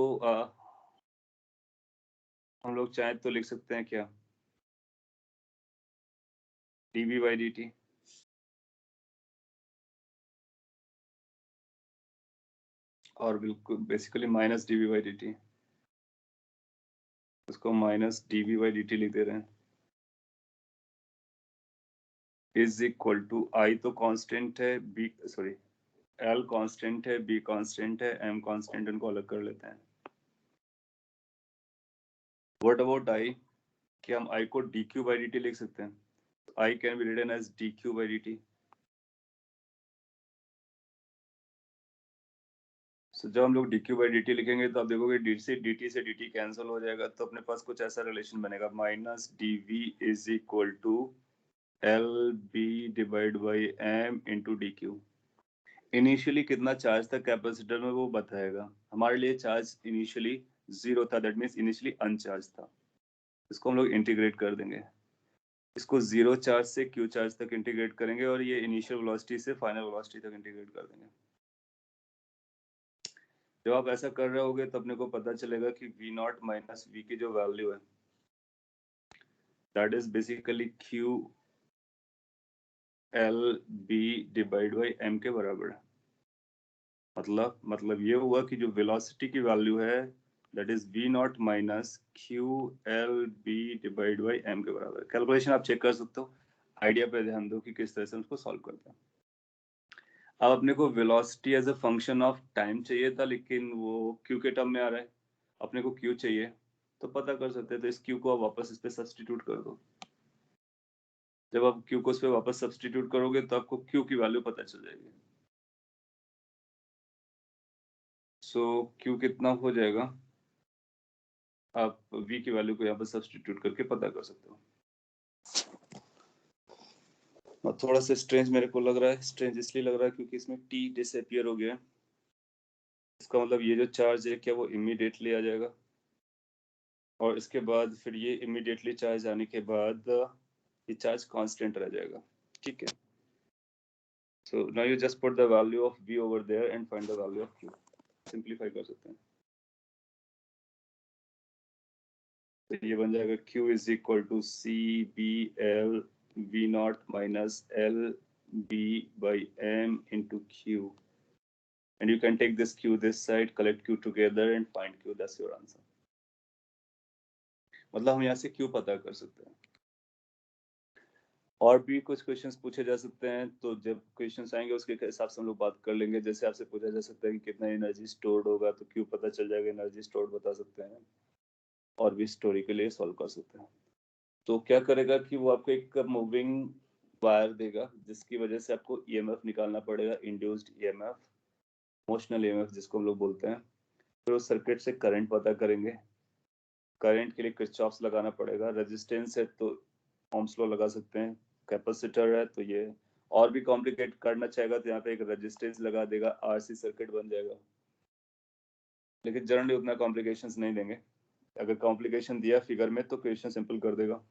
हम लोग चाहे तो लिख सकते हैं क्या, dV by dt। और बिल्कुल basically minus dV by dt, इसको माइनस dV by dt लिख दे रहे हैं। इज इक्वल टू I तो कांस्टेंट है, B सॉरी L कांस्टेंट है, B कांस्टेंट है, M कांस्टेंट, इनको अलग कर लेते हैं। What about I? कि हम I को dq by dt लिख सकते हैं. I can be written as dq by dt. So, जब हम लोग dq by dt लिखेंगे तो आप देखोगे dt से dt कैंसिल हो जाएगा, तो अपने पास कुछ ऐसा रिलेशन बनेगा, minus dv is equal to LB divide by M into dq. Initially कितना चार्ज था कैपेसिटर में वो बताएगा. हमारे लिए चार्ज इनिशियली 0 था, दैट मीन्स इनिशियली अनचार्ज था. इसको हम लोग इंटीग्रेट कर देंगे. इसको 0 चार्ज से q चार्ज तक इंटीग्रेट करेंगे और ये इनिशियल वेलोसिटी से फाइनल वेलोसिटी तक इंटीग्रेट कर देंगे. जब आप ऐसा कर रहे होगे तो अपने को पता चलेगा कि v नॉट माइनस v की जो वैल्यू है that is basically q LB divide by m के बराबर है. मतलब ये हुआ कि जो वेलोसिटी की वैल्यू है that is v not minus q LB divide by m के बराबर. कैलकुलेशन आप चेक कर सकते हो, आइडिया पे ध्यान दो कि किस तरह से उसको सॉल्व करते हैं. अब अपने को velocity as a function of time चाहिए था, लेकिन वो q के टर्म में आ रहा है. अपने को q चाहिए तो पता कर सकते हैं, तो इस q को आप वापस इस पे सब्स्टिट्यूट कर दो. जब आप q को इस पे वापस सब्स्टिट्यूट करोगे तो आपको q की वैल्यू पता चल जाएगी. सो q कितना हो जाएगा, आप v की वैल्यू को यहाँ पर सब्स्टिट्यूट करके पता कर सकते हो. और थोड़ा सा स्ट्रेंज मेरे को लग रहा है. स्ट्रेंज इसलिए लग रहा है क्योंकि इसमें t डिसअपियर हो गया है. इसका मतलब ये जो चार्ज है क्या वो इमीडिएटली आ जाएगा, और इसके बाद फिर ये इमीडिएटली चार्ज आने के बाद ये चार्ज कांस्टेंट रह जाएगा. ठीक है. So now you just put the value of v over there and find the value of q. Simplify कर सकते हैं. तो ये बन जाएगा q is equal to c b l v not minus l b by m into q, and you can take this q this side, collect q together and find q. That's your answer. मतलब हम यहाँ से q पता कर सकते हैं. और भी कुछ क्वेश्चंस पूछे जा सकते हैं, तो जब क्वेश्चंस आएंगे उसके हिसाब से हम लोग बात कर लेंगे. जैसे आपसे पूछा जा सकता है कि कितना एनर्जी स्टोर्ड होगा, तो q पता चल जाएगा, एनर्जी स्टोर्ड बता सकते हैं, और भी स्टोरी के लिए सॉल्व कर सकते हैं. तो क्या करेगा कि वो आपको एक मूविंग वायर देगा जिसकी वजह से आपको ईएमएफ निकालना पड़ेगा, इंड्यूस्ड ईएमएफ, मोशनल ईएमएफ जिसको हम लोग बोलते हैं. फिर उस सर्किट से करंट पता करेंगे. करंट के लिए किरचॉफ्स लगाना पड़ेगा. रेजिस्टेंस है तो ओम्स लॉ लगा सकते हैं. कैपेसिटर है तो ये और भी कॉम्प्लिकेट करना चाहेगा तो यहाँ पे एक रेजिस्टेंस लगा देगा, आरसी सर्किट बन जाएगा. लेकिन जनरली उतना कॉम्प्लिकेशंस नहीं देंगे. अगर कॉम्प्लिकेशन दिया फिगर में तो क्वेश्चन सिंपल कर देगा.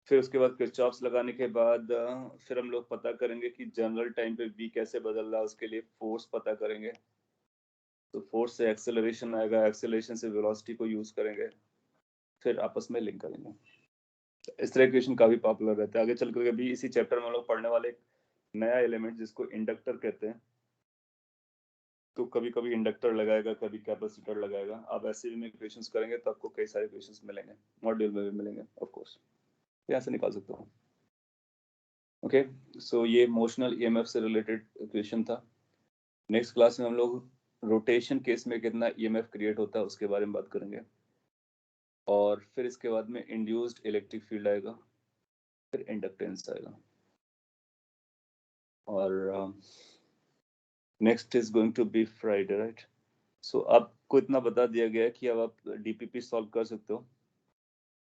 फिर उसके बाद किरचॉफ्स लगाने के बाद फिर हम लोग पता करेंगे कि जनरल टाइम पे v कैसे बदल रहा है. उसके लिए फोर्स पता करेंगे. तो फोर्स से एक्सेलरेशन आएगा, एक्सेलरेशन से वेलोसिटी को यूज करेंगे, फिर आपस में लिंक करेंगे. इस तरह क्वेश्चन काफी पॉपुलर रहता है. आगे चल कर भी इसी चैप्टर में हम लोग पढ़ने वाले एक नया एलिमेंट जिसको इंडक्टर कहते हैं. तो कभी कभी इंडक्टर लगाएगा, कभी कैपेसिटर लगाएगा. आप ऐसे भी में क्वेश्चंस करेंगे तो आपको कई सारे क्वेश्चंस मिलेंगे, मॉड्यूल में भी मिलेंगे ऑफ कोर्स. यहाँ से निकाल सकते हो. ओके, सो ये मोशनल ईएमएफ से रिलेटेड क्वेश्चन था. नेक्स्ट क्लास में हम लोग रोटेशन केस में कितना ईएमएफ क्रिएट होता है उसके बारे में बात करेंगे, और फिर इसके बाद में इंड्यूस्ड इलेक्ट्रिक फील्ड आएगा, फिर इंडक्टेंस आएगा, और next is going to be Friday, right. So आपको इतना बता दिया गया है कि अब आप डीपीपी सॉल्व कर सकते हो.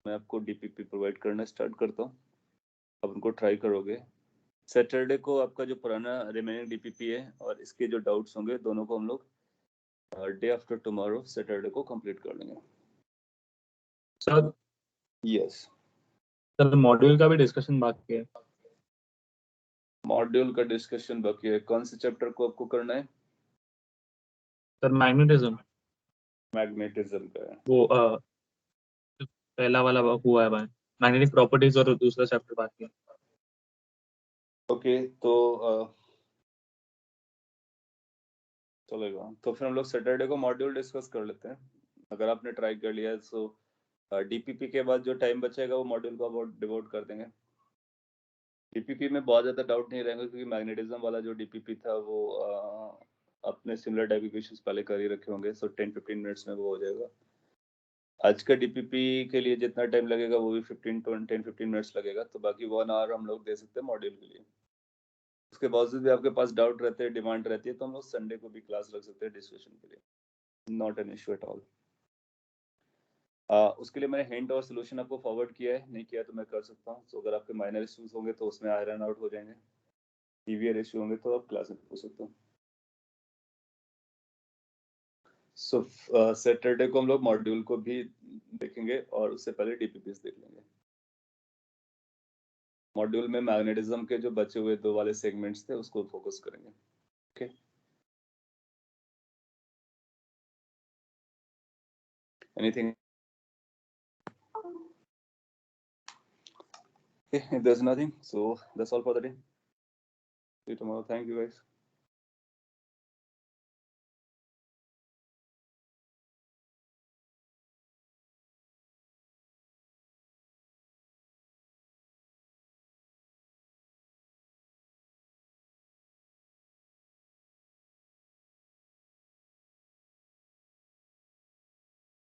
मैं आपको डीपीपी प्रोवाइड करना स्टार्ट करता हूँ, आप उनको ट्राई करोगे. सैटरडे को आपका जो पुराना रिमेनिंग डीपीपी है और इसके जो डाउट्स होंगे दोनों को हम लोग डे आफ्टर टुमारो सैटरडे को कंप्लीट कर लेंगे. सर यस सर, मॉड्यूल का भी डिस्कशन बाकी है. मॉड्यूल का डिस्कशन बाकी है. कौन से चैप्टर को आपको करना है? सर मैग्नेटिज्म, मैग्नेटिज्म का है. वो पहला वाला हुआ है, मैग्नेटिक प्रॉपर्टीज, और दूसरा चैप्टर बाकी है. ओके, तो चलेगा. तो फिर हम लोग सैटरडे को मॉड्यूल डिस्कस कर लेते हैं. अगर आपने ट्राई कर लिया है तो डीपीपी के बाद जो टाइम बचेगा वो मॉड्यूल को अबाउट डिवोट कर देंगे. डीपीपी में बहुत ज्यादा डाउट नहीं रहेगा क्योंकि मैग्नेटिज्म वाला जो डीपीपी था वो अपने सिमिलर टाइप के क्वेश्चंस पहले कर ही रखे होंगे. सो 10-15 मिनट्स में वो हो जाएगा. आज का डीपीपी के लिए जितना टाइम लगेगा वो भी 10-15 मिनट्स लगेगा, तो बाकी 1 आवर हम लोग दे सकते हैं मॉड्यूल के लिए। उसके बावजूद भी आपके पास डाउट रहते हैं, डिमांड रहती है, तो हम लोग संडे को भी क्लास रख सकते हैं डिस्कशन के लिए, not an issue at all. उसके लिए मैंने हिंट और सोल्यूशन आपको फॉरवर्ड किया है, नहीं किया तो मैं कर सकता हूँ। तो अगर आपके माइनर इश्यूज होंगे तो उसमें आयरन आउट हो जाएंगे, सीवियर इश्यू होंगे तो आप क्लास में पूछ सकते हो। सो सैटरडे को हम लोग मॉड्यूल को भी देखेंगे और उससे पहले डीपीपीस देख लेंगे। मॉड्यूल में मैग्नेटिज्म के जो बचे हुए 2 वाले सेगमेंट्स थे उसको फोकस करेंगे। Okay, anything? Okay, if there's nothing, so that's all for the day. See you tomorrow. Thank you guys.